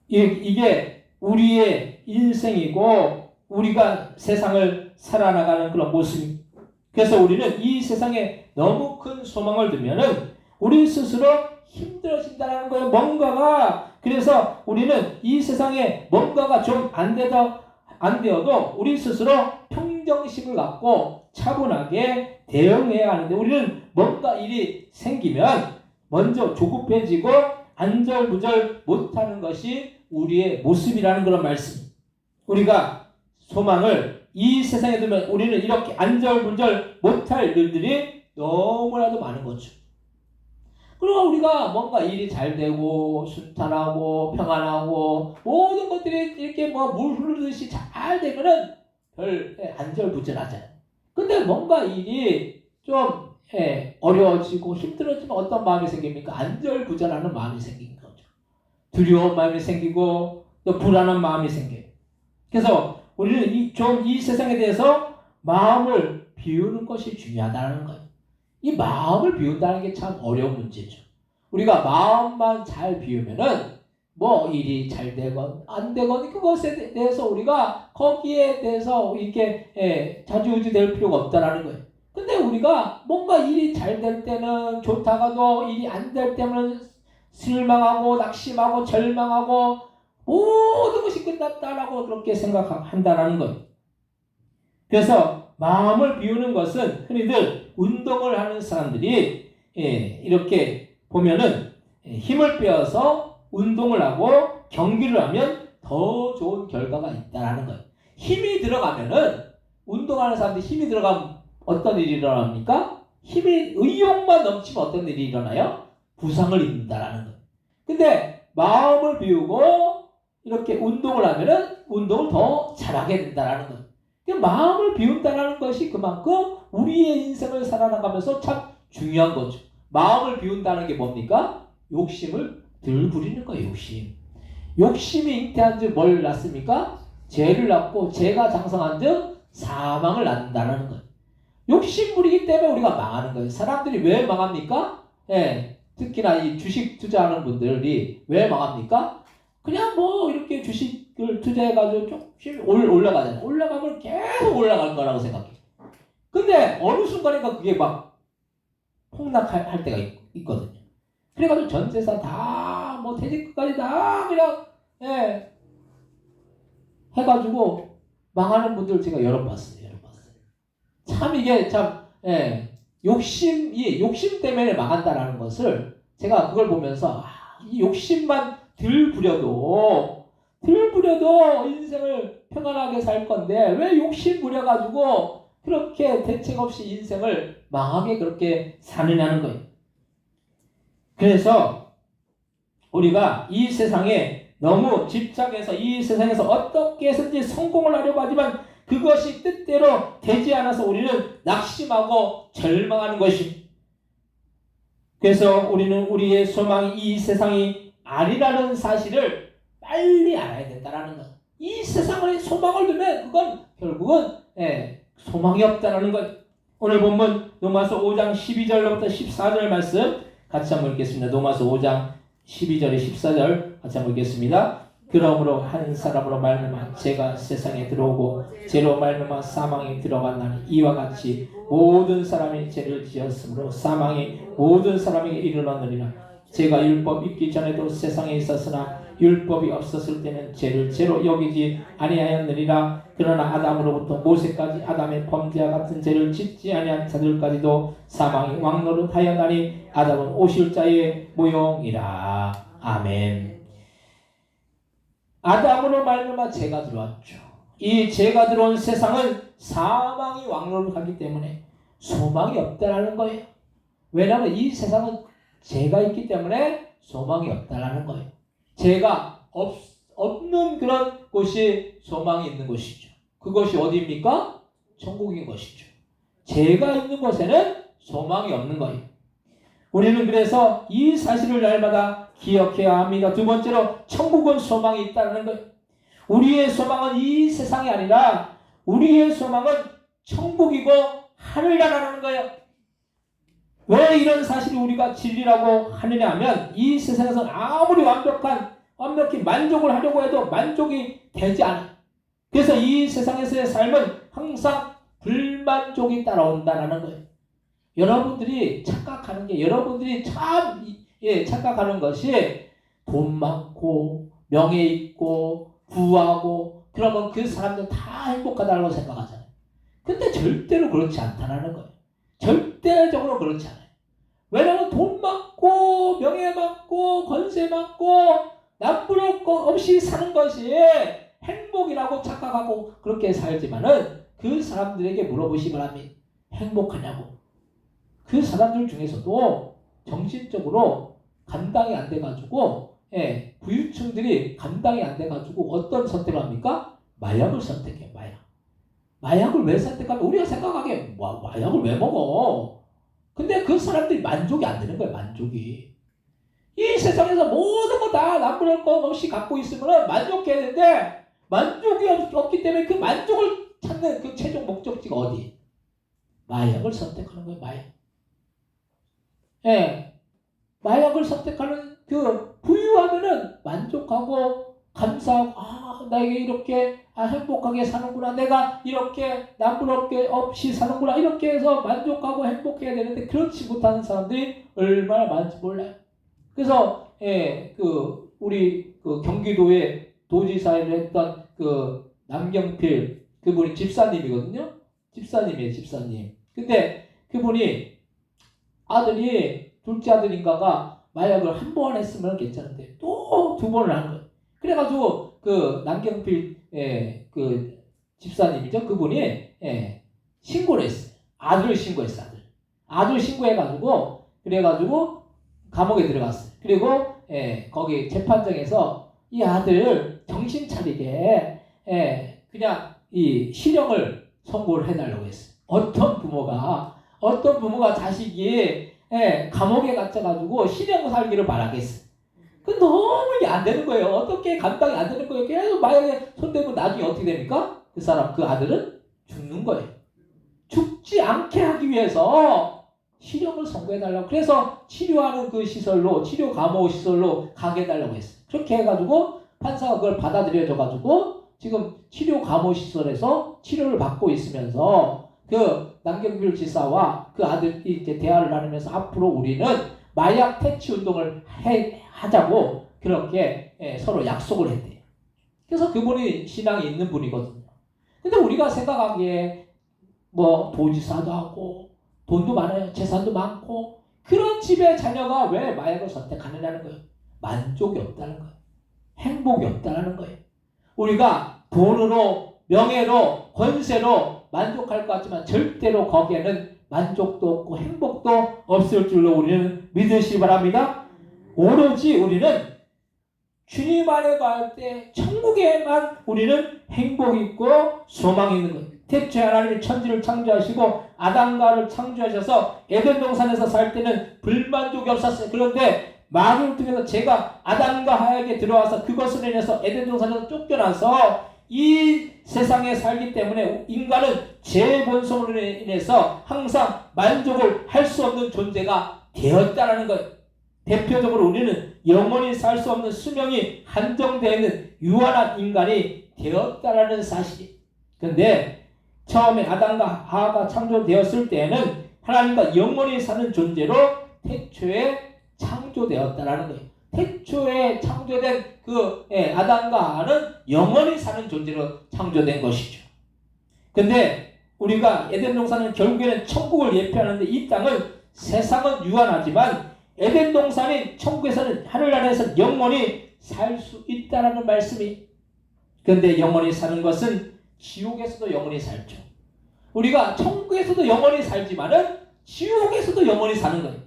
B: 이게 우리의 인생이고 우리가 세상을 살아나가는 그런 모습입니다. 그래서 우리는 이 세상에 너무 큰 소망을 두면은 우리 스스로 힘들어진다는 거예요. 그래서 우리는 이 세상에 뭔가가 좀 안 되어도 우리 스스로 평정심을 갖고 차분하게 대응해야 하는데 우리는 뭔가 일이 생기면 먼저 조급해지고 안절부절 못하는 것이 우리의 모습이라는 그런 말씀. 우리가 소망을 이 세상에 두면 우리는 이렇게 안절부절 못할 일들이 너무나도 많은 거죠. 그리고 우리가 뭔가 일이 잘 되고 순탄하고 평안하고 모든 것들이 이렇게 물 흐르듯이 잘 되면은 별 안절부절하잖아요. 근데 뭔가 일이 좀 어려워지고 힘들어지면 어떤 마음이 생깁니까? 안절부절하는 마음이 생기는 거죠. 두려운 마음이 생기고 또 불안한 마음이 생겨요. 그래서 우리는 이 세상에 대해서 마음을 비우는 것이 중요하다는 거예요. 이 마음을 비운다는 게 참 어려운 문제죠. 우리가 마음만 잘 비우면은 일이 잘 되건 안 되건 그것에 대해서 우리가 거기에 대해서 이렇게 자주우지 될 필요가 없다라는 거예요. 근데 우리가 뭔가 일이 잘 될 때는 좋다가도 일이 안 될 때는 실망하고 낙심하고 절망하고 모든 것이 끝났다라고 그렇게 생각한다라는 거예요. 그래서 마음을 비우는 것은 흔히들 운동을 하는 사람들이 이렇게 보면은 힘을 빼어서 운동을 하고 경기를 하면 더 좋은 결과가 있다라는 거예요. 힘이 들어가면은 운동하는 사람들이 힘이 들어가면 어떤 일이 일어납니까? 의욕만 넘치면 어떤 일이 일어나요? 부상을 입는다라는 거예요. 근데 마음을 비우고 이렇게 운동을 하면은 운동을 더 잘하게 된다라는 거예요. 그러니까 마음을 비운다라는 것이 그만큼 우리의 인생을 살아나가면서 참 중요한 거죠. 마음을 비운다는 게 뭡니까? 욕심을 덜 부리는 거예요. 욕심이 잉태한 즉 뭘 낳습니까? 죄를 낳고 죄가 장성한 즉 사망을 낳는다는 거예요. 욕심 부리기 때문에 우리가 망하는 거예요. 사람들이 왜 망합니까? 예, 특히나 이 주식 투자하는 분들이 왜 망합니까? 그냥 뭐 이렇게 주식을 투자해가지고 조금씩 올라가잖아요. 올라가면 계속 올라갈 거라고 생각해요. 근데 어느 순간인가 그게 막 폭락할 때가 있거든요. 그래가지고 전 재산 다 뭐 퇴직금까지 다 그냥 해가지고 망하는 분들 제가 여러 번 봤어요. 참 이게 참 욕심 때문에 망한다라는 것을 제가 그걸 보면서 이 욕심만 덜 부려도 인생을 평안하게 살 건데 왜 욕심 부려가지고 그렇게 대책 없이 인생을 망하게 그렇게 사느냐는 거예요. 그래서 우리가 이 세상에 너무 집착해서 이 세상에서 어떻게 해서든지 성공을 하려고 하지만 그것이 뜻대로 되지 않아서 우리는 낙심하고 절망하는 것입니다. 그래서 우리는 우리의 소망이 이 세상이 아니라는 사실을 빨리 알아야 된다는 것. 이 세상에 소망을 두면 그건 결국은 소망이 없다는 것. 오늘 본문 로마서 5장 12절부터 14절 말씀 같이 한번 읽겠습니다. 로마서 5장 12절에 14절 같이 한번 읽겠습니다. 그러므로 한 사람으로 말미암아 죄가 세상에 들어오고 죄로 말미암아 사망이 들어갔나니 이와 같이 모든 사람이 죄를 지었으므로 사망이 모든 사람에게 이르렀느니라. 죄가 율법 있기 전에도 세상에 있었으나 율법이 없었을 때는 죄를 죄로 여기지 아니하였느니라. 그러나 아담으로부터 모세까지 아담의 범죄와 같은 죄를 짓지 아니한 자들까지도 사망이 왕노릇하였나니 아담은 오실 자의 모형이라. 아멘. 아담으로 말미암아 죄가 들어왔죠. 이 죄가 들어온 세상은 사망이 왕노릇하기 때문에 소망이 없다라는 거예요. 왜냐하면 이 세상은 죄가 있기 때문에 소망이 없다라는 거예요. 죄가 없는 그런 곳이 소망이 있는 곳이죠. 그것이 어디입니까? 천국인 것이죠. 죄가 있는 곳에는 소망이 없는 거예요. 우리는 그래서 이 사실을 날마다 기억해야 합니다. 두 번째로 천국은 소망이 있다는 거예요. 우리의 소망은 이 세상이 아니라 우리의 소망은 천국이고 하늘나라라는 거예요. 왜 이런 사실이 우리가 진리라고 하느냐 하면 이 세상에서는 아무리 완벽히 만족을 하려고 해도 만족이 되지 않아요. 그래서 이 세상에서의 삶은 항상 불만족이 따라온다는 거예요. 여러분들이 착각하는 게 여러분들이 착각하는 것이 돈 많고 명예 있고 부하고 그러면 그 사람들 다 행복하다고 생각하잖아요. 근데 절대로 그렇지 않다는 거예요. 절대적으로 그렇지 않아요. 왜냐하면 돈 많고 명예 많고 권세 많고 남부러울 것 없이 사는 것이 행복이라고 착각하고 그렇게 살지만은 그 사람들에게 물어보시면 하면 행복하냐고. 그 사람들 중에서도 정신적으로 감당이 안 돼가지고 부유층들이 감당이 안 돼가지고 어떤 선택을 합니까? 마약을 선택해요. 마약을 왜 선택하면 우리가 생각하기에 마약을 왜 먹어? 근데 그 사람들이 만족이 안 되는 거예요. 만족이. 이 세상에서 모든 거 다 남부러울 것 없이 갖고 있으면 만족해야 되는데 만족이 없기 때문에 그 만족을 찾는 그 최종 목적지가 어디? 마약을 선택하는 거예요. 마약을 선택하는 그 부유하면은 만족하고 감사하고 나에게 이렇게 행복하게 사는구나. 내가 이렇게 남부럽게 없이 사는구나. 이렇게 해서 만족하고 행복해야 되는데 그렇지 못하는 사람들이 얼마나 많은지 몰라요. 그래서 우리 경기도에 도지사를 했던 그 남경필 그분이 집사님이거든요. 집사님. 근데 그분이 둘째 아들인가가 마약을 한 번 했으면 괜찮은데 또 두 번을 한 거예요. 그래가지고 그 남경필 그 집사님이죠. 그분이 신고를 했어요. 아들을 신고했어요. 아들 신고해가지고 그래가지고 감옥에 들어갔어요. 그리고 거기 재판정에서 이 아들 정신 차리게 그냥 이 실형을 선고를 해달라고 했어요. 어떤 부모가 자식이 감옥에 갇혀가지고 실형 살기를 바라겠어. 그 너무 이게 안 되는 거예요. 어떻게 감당이 안 되는 거예요. 계속 마약에 손대고 나중에 어떻게 됩니까? 그 아들은 죽는 거예요. 죽지 않게 하기 위해서 실형을 선고해달라고. 그래서 치료하는 그 시설로, 치료 감호 시설로 가게 해달라고 했어요. 그렇게 해가지고 판사가 그걸 받아들여줘가지고 지금 치료 감호 시설에서 치료를 받고 있으면서 그 남경필 지사와 그 아들이 이제 대화를 나누면서 앞으로 우리는 마약 퇴치 운동을 하자고 그렇게 서로 약속을 했대요. 그래서 그분이 신앙이 있는 분이거든요. 근데 우리가 생각하기에 뭐 도지사도 하고 돈도 많아요. 재산도 많고 그런 집의 자녀가 왜 마약을 선택하느냐는 거예요. 만족이 없다는 거예요. 행복이 없다는 거예요. 우리가 돈으로, 명예로, 권세로 만족할 것 같지만 절대로 거기에는 만족도 없고 행복도 없을 줄로 우리는 믿으시기 바랍니다. 오로지 우리는 주님 안에 갈 때 천국에만 우리는 행복이 있고 소망이 있는 거예요. 태초에 하나님이 천지를 창조하시고 아담과를 창조하셔서 에덴 동산에서 살 때는 불만족이 없었어요. 그런데 마귀를 통해서 제가 아담과 하에게 들어와서 그것으로 인해서 에덴 동산에서 쫓겨나서 이 세상에 살기 때문에 인간은 제 본성으로 인해서 항상 만족을 할 수 없는 존재가 되었다라는 거예요. 대표적으로 우리는 영원히 살 수 없는 수명이 한정되어 있는 유한한 인간이 되었다라는 사실이. 그런데 처음에 아담과 하와가 창조되었을 때에는 하나님과 영원히 사는 존재로 태초에 창조되었다라는 거예요. 태초에 창조된 그 아담과 하와는 영원히 사는 존재로 창조된 것이죠. 근데 우리가 에덴 동산은 결국에는 천국을 예표하는데 이 땅은 세상은 유한하지만 에덴 동산인 천국에서는 하늘나라에서 영원히 살 수 있다라는 말씀이. 그런데 영원히 사는 것은 지옥에서도 영원히 살죠. 우리가 천국에서도 영원히 살지만은 지옥에서도 영원히 사는 거예요.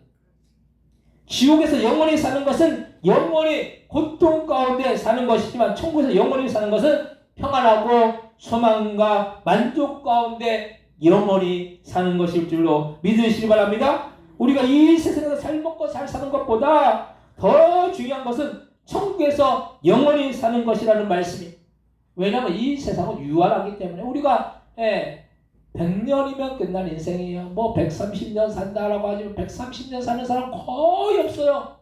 B: 지옥에서 영원히 사는 것은 영원히 고통 가운데 사는 것이지만 천국에서 영원히 사는 것은 평안하고 소망과 만족 가운데 영원히 사는 것일 줄로 믿으시기 바랍니다. 우리가 이 세상에서 잘 먹고 잘 사는 것보다 더 중요한 것은 천국에서 영원히 사는 것이라는 말씀이. 왜냐하면 이 세상은 유한하기 때문에 우리가 100년이면 끝난 인생이에요. 뭐 130년 산다라고 하지만 130년 사는 사람 거의 없어요.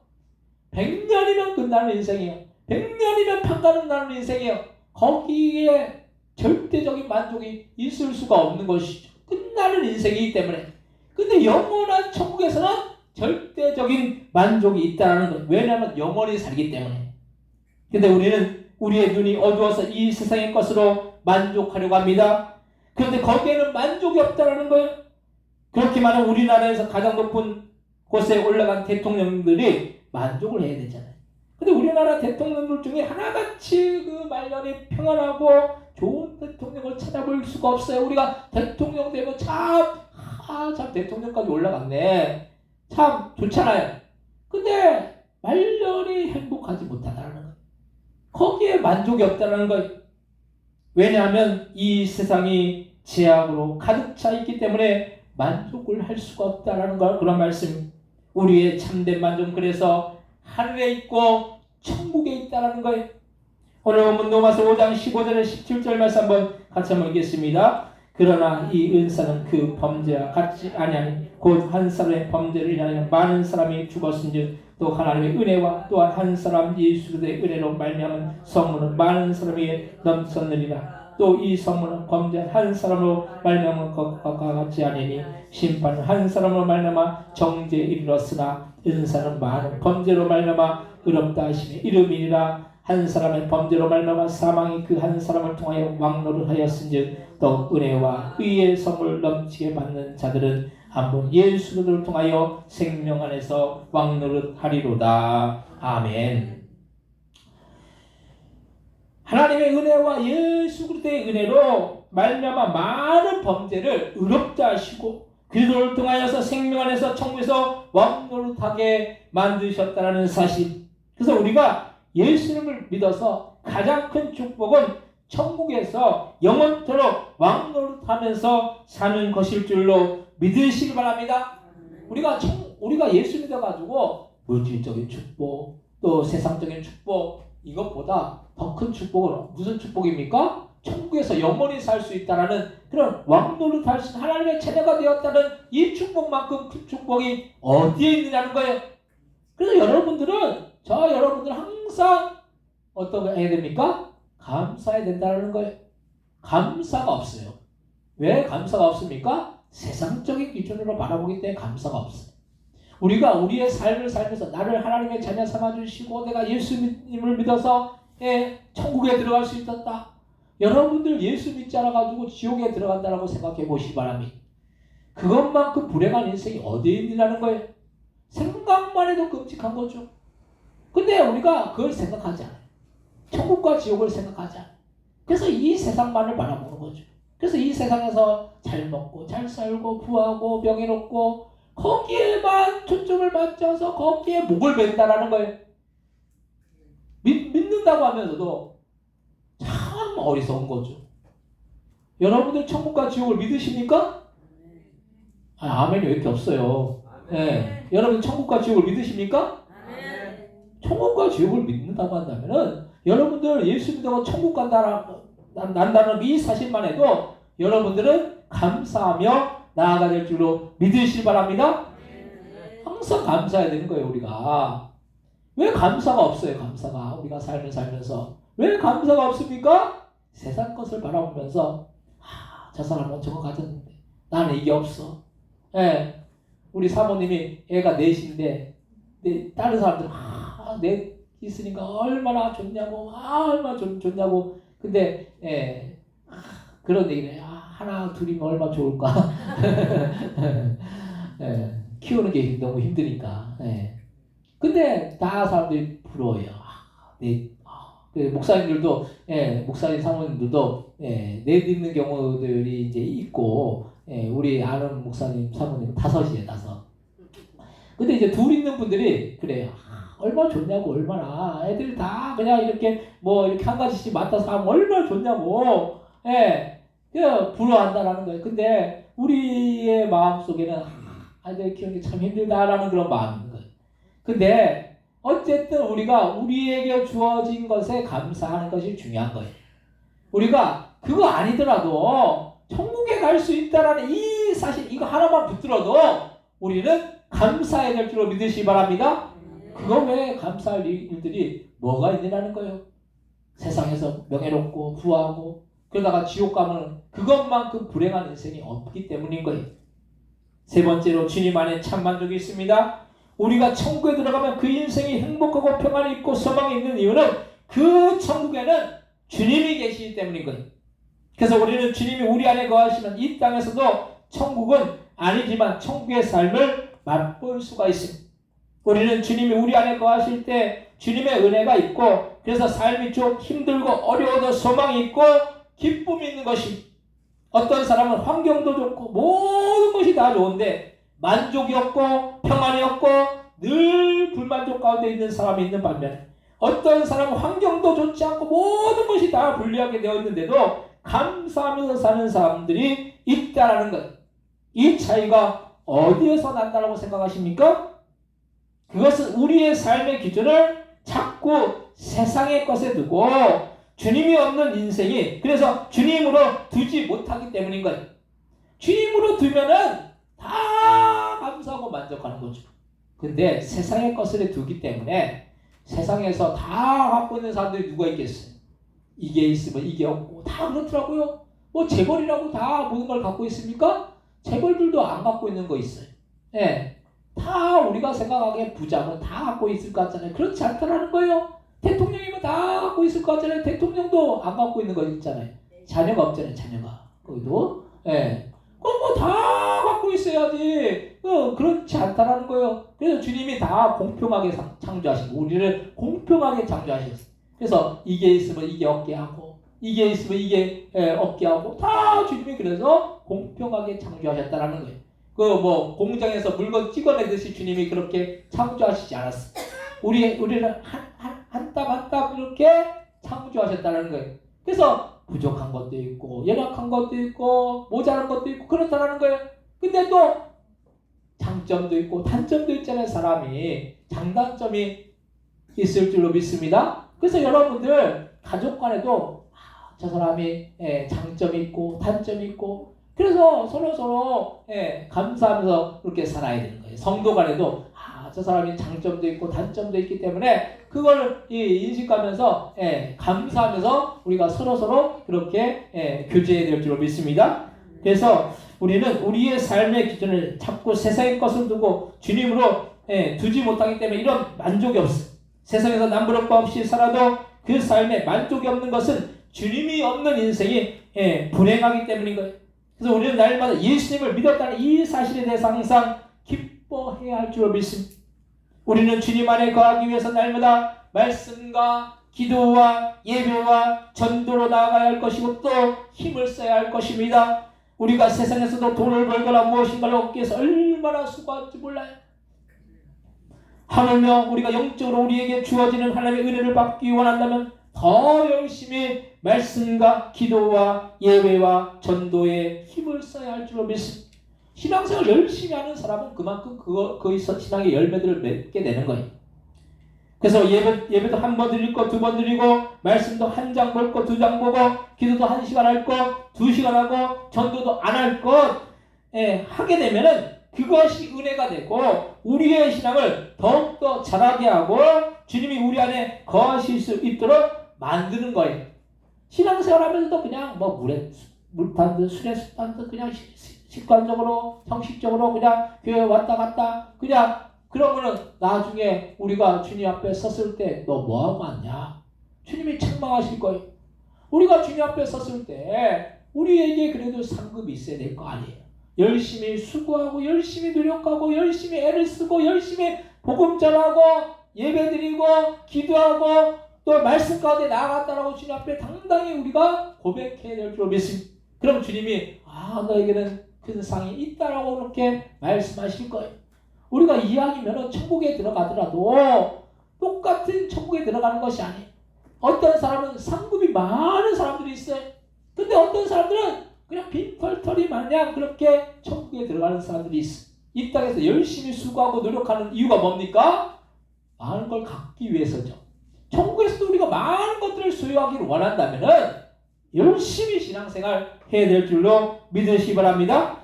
B: 100년이면 끝나는 인생이에요. 100년이면 판가름 나는 인생이에요. 거기에 절대적인 만족이 있을 수가 없는 것이죠. 끝나는 인생이기 때문에. 근데 영원한 천국에서는 절대적인 만족이 있다는 것. 왜냐하면 영원히 살기 때문에. 근데 우리는 우리의 눈이 어두워서 이 세상의 것으로 만족하려고 합니다. 그런데 거기에는 만족이 없다는 거예요. 그렇게 말하면 우리나라에서 가장 높은 곳에 올라간 대통령들이 만족을 해야 되잖아요. 근데 우리나라 대통령들 중에 하나같이 그 말년이 평안하고 좋은 대통령을 찾아볼 수가 없어요. 우리가 대통령 되면 참 대통령까지 올라갔네. 참 좋잖아요. 근데 말년이 행복하지 못하다는 거예요. 거기에 만족이 없다는 거예요. 왜냐하면 이 세상이 죄악으로 가득 차 있기 때문에 만족을 할 수가 없다는 걸 그런 말씀. 우리의 참된 만족은 그래서 하늘에 있고 천국에 있다는 거예요. 오늘 본문 로마서 5장 15절에 17절 말씀 한번 같이 한번 읽겠습니다. 그러나 이 은사는 그 범죄와 같지 아니하니 곧 한 사람의 범죄를 인하여 많은 사람이 죽었은즉 또 하나님의 은혜와 또한 한 사람 예수 그리스도의 은혜로 말미암은 선물은 많은 사람이 넘쳤느니라. 또 이 선물은 범죄한 한 사람으로 말미암은 것과 같지 아니니 심판은 한 사람으로 말미암아 정죄에 이르렀으나 은사는 많은 범죄로 말미암아 의롭다 하심의 이름이니라. 한 사람의 범죄로 말미암아 사망이 그 한 사람을 통하여 왕노를 하였은즉 또 은혜와 의의 선물 넘치게 받는 자들은 한 분 예수 그리스도를 통하여 생명 안에서 왕노를 하리로다. 아멘. 하나님의 은혜와 예수 그리스도의 은혜로 말미암아 많은 범죄를 의롭다 하시고 그리스도를 통하여서 생명 안에서 천국에서 왕노릇하게 만드셨다는 사실. 그래서 우리가 예수님을 믿어서 가장 큰 축복은 천국에서 영원토록 왕노릇하면서 사는 것일 줄로 믿으시기 바랍니다. 우리가 예수 믿어가지고 물질적인 축복, 또 세상적인 축복, 이것보다 더 큰 축복은 무슨 축복입니까? 천국에서 영원히 살 수 있다라는 그런 왕노릇할 수 있는 하나님의 자녀가 되었다는 이 축복만큼 큰 축복이 어디에 있느냐는 거예요. 그래서 여러분들은 항상 어떤 걸 해야 됩니까? 감사해야 된다는 거예요. 감사가 없어요. 왜 감사가 없습니까? 세상적인 기준으로 바라보기 때문에 감사가 없어요. 우리가 우리의 삶을 살면서 나를 하나님의 자녀 삼아주시고 내가 예수님을 믿어서 천국에 들어갈 수 있었다. 여러분들 예수 믿지 않아가지고 지옥에 들어간다라고 생각해 보시기 바랍니다. 그것만큼 불행한 인생이 어디에 있느냐는 거예요. 생각만 해도 끔찍한 거죠. 근데 우리가 그걸 생각하지 않아요. 천국과 지옥을 생각하지 않아요. 그래서 이 세상만을 바라보는 거죠. 그래서 이 세상에서 잘 먹고 잘 살고 부하고 명예롭고 거기에만 초점을 맞춰서 거기에 목을 벤다라는 거예요. 믿는다고 하면서도 참 어리석은 거죠. 여러분들 천국과 지옥을 믿으십니까? 아멘이 왜 이렇게 없어요? 네. 여러분 천국과 지옥을 믿으십니까? 천국과 지옥을 믿는다고 한다면은 여러분들 예수 믿어서 천국 난다는 이 사실만 해도 여러분들은 감사하며 나아가야 될 줄로 믿으시기 바랍니다. 항상 감사해야 되는 거예요. 우리가 왜 감사가 없어요? 감사가 우리가 삶을 살면서 왜 감사가 없습니까? 세상 것을 바라보면서 저 사람은 저거 가졌는데 나는 이게 없어. 우리 사모님이 애가 넷인데 다른 사람들은 넷 있으니까 얼마나 좋냐고 얼마나 좋냐고 근데 그런 얘기를 해요. 하나 둘이면 얼마나 좋을까. 키우는 게 너무 힘드니까. 근데 다 사람들이 부러워요. 목사님들도 목사님 사모님들도 넷 있는 경우들이 이제 있고 우리 아는 목사님 사모님은 5이에요. 5. 근데 이제 둘 있는 분들이 그래요. 얼마나 좋냐고 얼마나 애들 다 그냥 이렇게 뭐 이렇게 한 가지씩 맡아서 하면 얼마나 좋냐고 그냥 부러워한다라는 거예요. 근데 우리의 마음속에는 아이들 키우는 게 참 힘들다라는 그런 마음이 있는 거예요. 근데 어쨌든 우리가 우리에게 주어진 것에 감사하는 것이 중요한 거예요. 우리가 그거 아니더라도 천국에 갈 수 있다라는 이 사실 이거 하나만 붙들어도 우리는 감사해야 될 줄로 믿으시기 바랍니다. 그거 외에 감사할 일들이 뭐가 있느냐는 거예요. 세상에서 명예롭고 부하고 그러다가 지옥 가면 그것만큼 불행한 인생이 없기 때문인 거예요. 세 번째로 주님 안에 참 만족이 있습니다. 우리가 천국에 들어가면 그 인생이 행복하고 평안이 있고 소망이 있는 이유는 그 천국에는 주님이 계시기 때문인 거예요. 그래서 우리는 주님이 우리 안에 거하시는 이 땅에서도 천국은 아니지만 천국의 삶을 맛볼 수가 있습니다. 우리는 주님이 우리 안에 거하실 때 주님의 은혜가 있고 그래서 삶이 좀 힘들고 어려워도 소망이 있고 기쁨이 있는 것입니다. 어떤 사람은 환경도 좋고 모든 것이 다 좋은데 만족이 없고 평안이 없고 늘 불만족 가운데 있는 사람이 있는 반면에 어떤 사람은 환경도 좋지 않고 모든 것이 다 불리하게 되어 있는데도 감사하면서 사는 사람들이 있다라는 것. 이 차이가 어디에서 난다라고 생각하십니까? 그것은 우리의 삶의 기준을 자꾸 세상의 것에 두고 주님이 없는 인생이 그래서 주님으로 두지 못하기 때문인 거예요. 주님으로 두면은 다 감사하고 만족하는 거죠. 근데 세상의 것을 두기 때문에 세상에서 다 갖고 있는 사람들이 누가 있겠어요? 이게 있으면 이게 없고 다 그렇더라고요. 뭐 재벌이라고 다 모든 걸 갖고 있습니까? 재벌들도 안 갖고 있는 거 있어요. 다 우리가 생각하기에 부자는 다 갖고 있을 것 같잖아요. 그렇지 않다라는 거예요. 대통령이면 다 갖고 있을 것 같잖아요. 대통령도 안 갖고 있는 거 있잖아요. 자녀가 없잖아요. 자녀가. 거기도. 그럼 뭐 다 갖고 있어야지. 그렇지 않다라는 거예요. 그래서 주님이 다 공평하게 창조하시고 우리를 공평하게 창조하셨어요. 그래서 이게 있으면 이게 없게 하고 이게 있으면 이게 없게 하고 다 주님이 그래서 공평하게 창조하셨다라는 거예요. 그 뭐 공장에서 물건 찍어내듯이 주님이 그렇게 창조하시지 않았어요. 우리를 한 땀 한 땀 이렇게 창조하셨다는 거예요. 그래서 부족한 것도 있고 연약한 것도 있고 모자란 것도 있고 그렇다는 거예요. 근데 또 장점도 있고 단점도 있잖아요. 사람이 장단점이 있을 줄로 믿습니다. 그래서 여러분들 가족 간에도 저 사람이 장점이 있고 단점이 있고 그래서 서로 감사하면서 그렇게 살아야 되는 거예요. 성도 간에도 저 사람이 장점도 있고 단점도 있기 때문에 그걸 인식하면서 감사하면서 우리가 서로 그렇게 교제해야 될 줄로 믿습니다. 그래서 우리는 우리의 삶의 기준을 자꾸 세상의 것을 두고 주님으로 두지 못하기 때문에 이런 만족이 없어요. 세상에서 남부럽과 없이 살아도 그 삶에 만족이 없는 것은 주님이 없는 인생이 불행하기 때문인 거예요. 그래서 우리는 날마다 예수님을 믿었다는 이 사실에 대해서 항상 기뻐해야 할 줄로 믿습니다. 우리는 주님 안에 거하기 위해서 날마다 말씀과 기도와 예배와 전도로 나아가야 할 것이고 또 힘을 써야 할 것입니다. 우리가 세상에서도 돈을 벌거나 무엇인가를 얻기 위해서 얼마나 수고할지 몰라요. 하물며 우리가 영적으로 우리에게 주어지는 하나님의 은혜를 받기 원한다면 더 열심히 말씀과 기도와 예배와 전도에 힘을 써야 할 줄로 믿습니다. 신앙생활 열심히 하는 사람은 그만큼 그 신앙의 열매들을 맺게 되는 거예요. 그래서 예배도 한 번 드릴 거, 두 번 드리고, 말씀도 한 장 볼 거, 두 장 보고, 기도도 1시간 할 거, 2시간 하고, 전도도 안 할 것, 하게 되면은 그것이 은혜가 되고, 우리의 신앙을 더욱더 자라게 하고, 주님이 우리 안에 거하실 수 있도록 만드는 거예요. 신앙생활 하면서도 그냥 물 탄 듯, 술에 술 탄 듯, 그냥 습관적으로, 형식적으로 그냥 교회 왔다 갔다, 그냥 그러면은 나중에 우리가 주님 앞에 섰을 때 너 뭐하고 왔냐? 주님이 책망하실 거예요. 우리가 주님 앞에 섰을 때 우리에게 그래도 상급이 있어야 될 거 아니에요. 열심히 수고하고 열심히 노력하고 열심히 애를 쓰고 열심히 복음 전하고 예배드리고 기도하고 또 말씀 가운데 나아갔다라고 주님 앞에 당당히 우리가 고백해야 될 줄 믿습니다. 그럼 주님이 너에게는 큰 상이 있다라고 그렇게 말씀하실 거예요. 우리가 이왕이면 천국에 들어가더라도 똑같은 천국에 들어가는 것이 아니에요. 어떤 사람은 상급이 많은 사람들이 있어요. 근데 어떤 사람들은 그냥 빈털터리 마냥 그렇게 천국에 들어가는 사람들이 있어요. 이 땅에서 열심히 수고하고 노력하는 이유가 뭡니까? 많은 걸 갖기 위해서죠. 천국에서도 우리가 많은 것들을 소유하기를 원한다면 열심히 신앙생활 해야 될 줄로 믿으시기 바랍니다.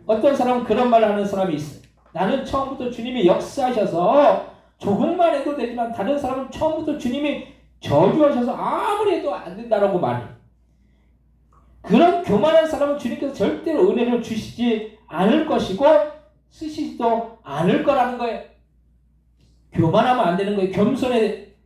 B: 어떤 사람은 그런 말을 하는 사람이 있어요. 나는 처음부터 주님이 역사하셔서 조금만 해도 되지만 다른 사람은 처음부터 주님이 저주하셔서 아무리 해도 안 된다라고 말해요. 그런 교만한 사람은 주님께서 절대로 은혜를 주시지 않을 것이고 쓰시지도 않을 거라는 거예요. 교만하면 안 되는 거예요.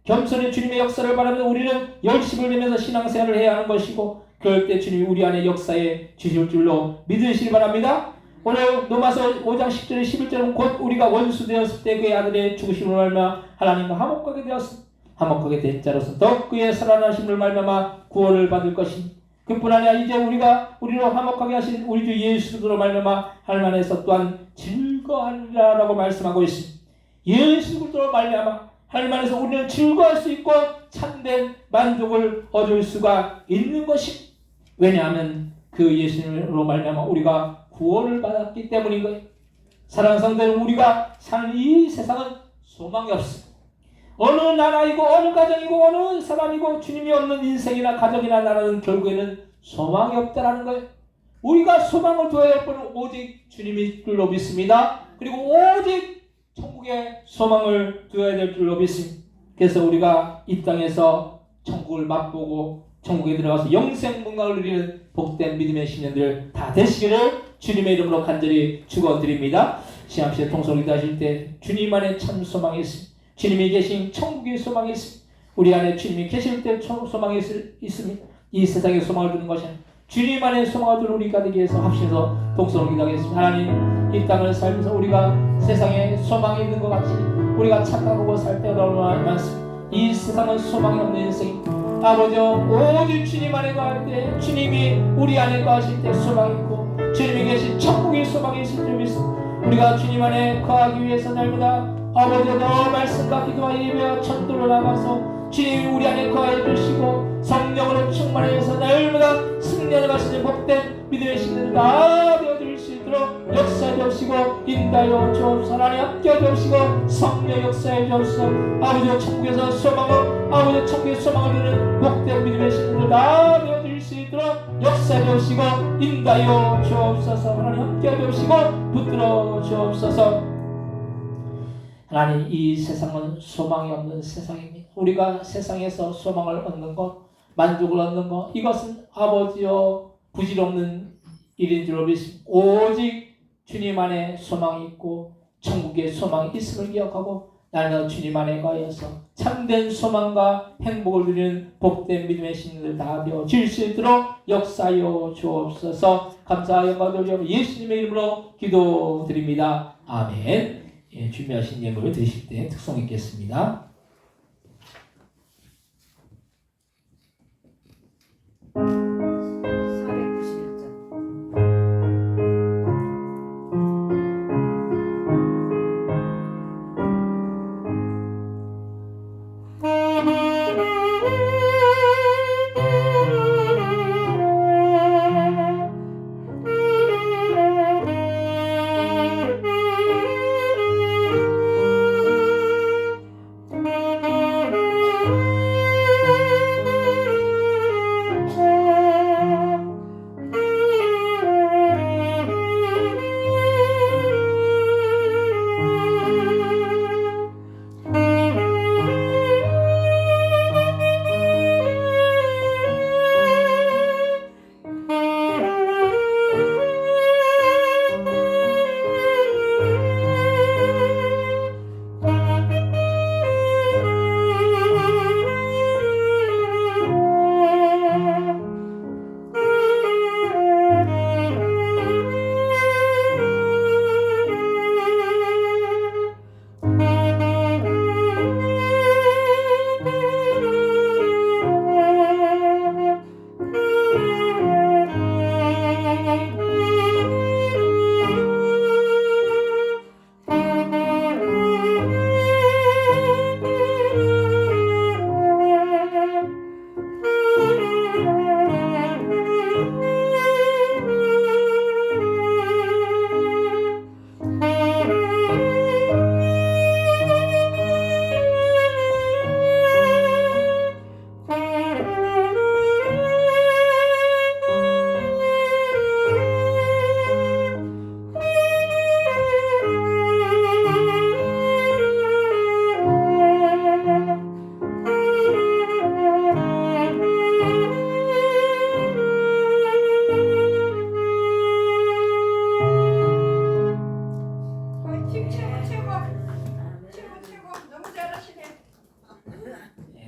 B: 겸손에 주님의 역사를 바라면서 우리는 열심을 내면서 신앙생활을 해야 하는 것이고 그럴 때 주님이 우리 안에 역사에 주실 줄로 믿으시기 바랍니다. 오늘 로마서 5장 10절에 11절은 곧 우리가 원수 되었을 때 그의 아들의 죽으심을 말미암아 하나님과 화목하게 되었습니다. 화목하게 된 자로서 더욱 그의 살아나심을 말미암아 구원을 받을 것이니 그뿐 아니라 이제 우리로 화목하게 하신 우리 주 예수 그리스도로 말미암아 하나님 안에서 또한 즐거워하리라라고 말씀하고 있습니다. 예수 그리스도로 말미암아 하나님 안에서 우리는 즐거워할 수 있고 참된 만족을 얻을 수가 있는 것이 왜냐하면 그 예수님으로 말미암아 우리가 구원을 받았기 때문인 거예요. 사랑하는 성도는 우리가 사는 이 세상은 소망이 없습니다. 어느 나라이고 어느 가정이고 어느 사람이고 주님이 없는 인생이나 가정이나 나라는 결국에는 소망이 없다라는 거예요. 우리가 소망을 두어야 할 분은 오직 주님일 줄로 믿습니다. 그리고 오직 천국에 소망을 두어야 될 줄로 믿습니다. 그래서 우리가 이 땅에서 천국을 맛보고 천국에 들어가서 영생 문강을 누리는 복된 믿음의 신년들 다 되시기를 주님의 이름으로 간절히 축원드립니다. 시험시에 통솔 기도하실 때 주님 안에 참 소망이 있습니다. 주님이 계신 천국의 소망이 있습니다. 우리 안에 주님이 계실 때 소망이 있습니다. 이 세상에 소망을 두는 것이 아니라 주님 안에 소망을 두는 우리가 되기 위해서 합심해서 통솔 기도하겠습니다. 하나님 이 땅을 살면서 우리가 세상에 소망이 있는 것 같이 우리가 착각하고 살 때가 얼마나 많습니다. 이 세상은 소망이 없는 인생입니다. 아버지 오직 주님 안에 거할 때 주님이 우리 안에 거하실 때 소망이 있고 주님이 계신 천국의 소망이 있을 줄 믿습니다. 우리가 주님 안에 거하기 위해서 날마다 아버지여 너 말씀과 기도와 예배와 천도로 나가서 주님 우리 안에 거하여 주시고 성령으로 충만하여서 날마다 승리하는 것이 복된 믿음의 신들 다 되어줄 수 있도록 역사해 주시고 인도하여 주옵소서. 하나님 함께 주시고 성령 역사해 주옵소서. 아버지여 천국에서 소망을 아버지여 천국의 소망을 이루는 복된 믿음의 신들 다 되어줄 수 있도록 역사해 주시고 인도하여 주옵소서. 하나님 함께 주시고 붙들어 주옵소서. 하나님 이 세상은 소망이 없는 세상입니다. 우리가 세상에서 소망을 얻는 것, 만족을 얻는 것, 이것은 아버지여 부질없는 일인 줄 믿습니다. 오직 주님 안에 소망이 있고 천국에 소망이 있음을 기억하고 나는 주님 안에 거하여서 참된 소망과 행복을 누리는 복된 믿음의 신들 다 되어 질 수 있도록 역사하여 주옵소서. 감사와 영광 돌려 예수님의 이름으로 기도드립니다. 아멘. 예, 준비하신 예물을 드실 때 특송 있겠습니다.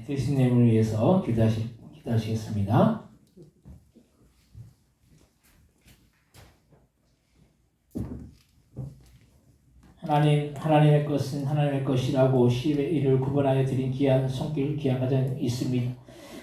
B: 드신 예물을 위해서 기도하시겠습니다. 하나님, 하나님의 것은 하나님의 것이라고 10의 1을 구분하여 드린 귀한 손길, 귀한 가정이 있습니다.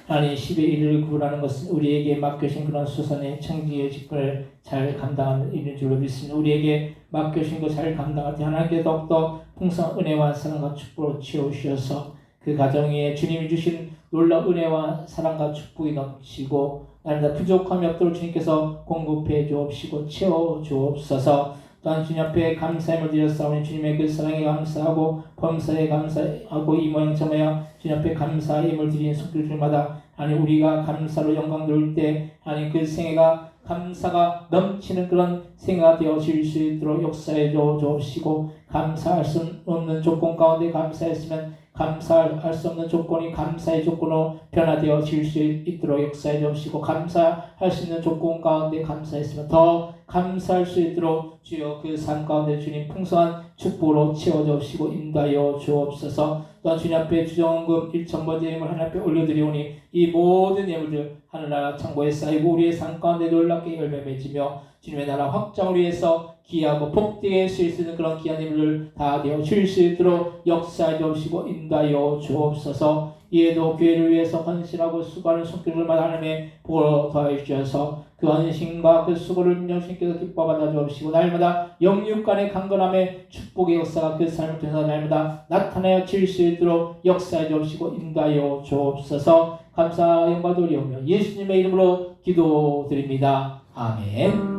B: 하나님 10의 1을 구분하는 것은 우리에게 맡겨진 그런 수선의 청지의 직분을 잘 감당하는 일인 줄로 믿습니다. 우리에게 맡겨진 것 잘 감당할 때 하나님께 더욱더 풍성한 은혜와 사랑과 축복으로 채우셔서 그 가정에 주님이 주신 놀라운 은혜와 사랑과 축복이 넘치고 날마다 부족함이 없도록 주님께서 공급해 주옵시고 채워 주옵소서. 또한 주님 앞에 감사함을 드렸사오니 주님의 그 사랑에 감사하고 범사에 감사하고 이 모양 저 모양 주님 앞에 감사의 힘을 드리는 손길들마다 아니 우리가 감사로 영광 돌릴 때 아니 그 생애가 감사가 넘치는 그런 생애가 되어질 수 있도록 역사해 주옵시고 감사할 수 없는 조건 가운데 감사했으면 감사할 수 없는 조건이 감사의 조건으로 변화되어질 수 있도록 역사해 주옵시고 감사할 수 있는 조건 가운데 감사했으면 더 감사할 수 있도록 주여 그 삶 가운데 주님 풍성한 축복으로 채워주옵시고 인도하여 주옵소서. 또한 주님 앞에 주정금 1,000번째 예물 하나님 앞에 올려드리오니 이 모든 예물들 하늘나라 창고에 쌓이고 우리의 삶 가운데 놀랍게 열매 맺으며 주님의 나라 확장을 위해서 기하고 복되게 할 수 있는 그런 귀한 예물을 다 되어 줄 수 있도록 역사해 주옵시고 인도하여 주옵소서. 이에도 교회를 위해서 헌신하고 수고하는 손길들마다 하나님의 복을 더하여 주셔서 그 헌신과 그 수고를 주님께서 기뻐 받아 주옵시고 날마다 영육간의 강건함의 축복의 역사가 그 삶을 통해서 날마다 나타나여 질 수 있도록 역사해 주옵시고 인도하여 주옵소서. 감사 영광 돌리오며 예수님의 이름으로 기도드립니다. 아멘.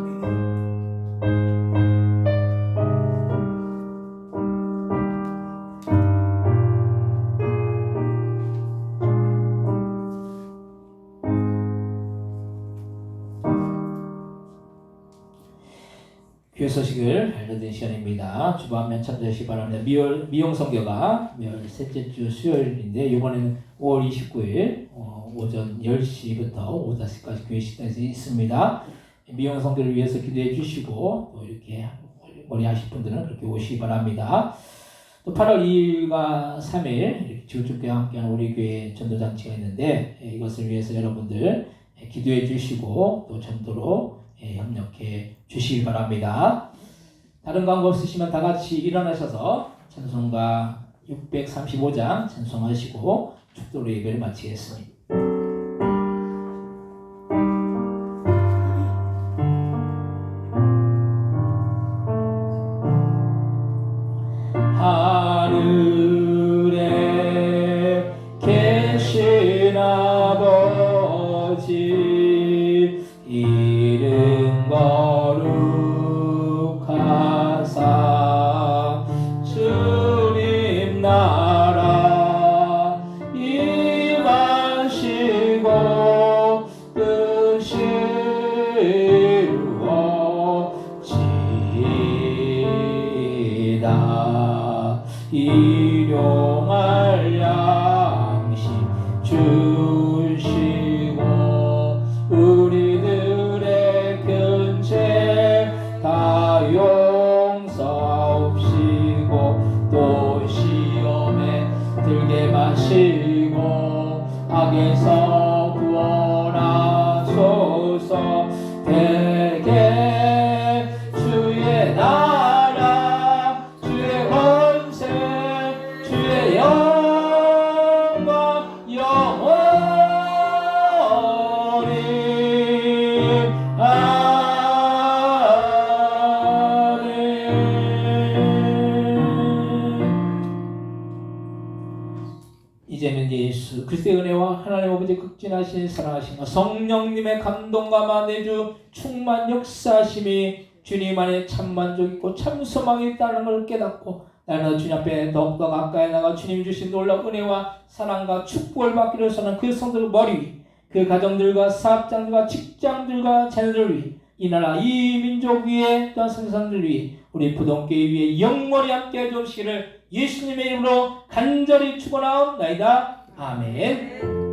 B: 교회 소식을 알려드리는 시간입니다. 주보하면 참조하시기 바랍니다. 미용성교가 매월 셋째 주 수요일인데 이번에는 5월 29일 오전 10시부터 오후 5시까지 교회 식당에서 있습니다. 미용성교를 위해서 기도해 주시고 또 이렇게 머리 하실 분들은 그렇게 오시기 바랍니다. 또 8월 2일과 3일 지구촌교회와 함께하는 우리 교회 전도잔치가 있는데 이것을 위해서 여러분들 기도해 주시고 또 전도로 협력해 주시기 바랍니다. 다른 광고 없으시면 다 같이 일어나셔서 찬송가 635장 찬송하시고 축도로 예배를 마치겠습니다. 하늘에 계신 아버지 이름 거룩하사 주님 나라 임하시고 뜻이 이루어지이다. 일용할 양식 주시고 우리들의 큰 죄 다 용서하옵시고 또 시험에 들게 마시고 악에서 구원하소서. 대개 주의 나라 주의 권세 주의 영광 영원히 이제는 예수 그리스도의 은혜와 하나님 아버지 극진하신 사랑하심과 성령님의 감동과 내주 충만 역사하심이 주님 안에 참 만족 있고 참 소망이 있다는 걸 깨닫고 날마다 주님 앞에 더욱더 가까이 나가 주님 주신 놀라운 은혜와 사랑과 축복을 받기를 위해서는 그 성도들 머리 위, 그 가정들과 사업장들과 직장들과 자녀들 위, 이 나라 이 민족 위에 또한 선생들 위에 우리 부동교회 위에 영원히 함께 해주시기를 예수님의 이름으로 간절히 축원하옵나이다. 아멘.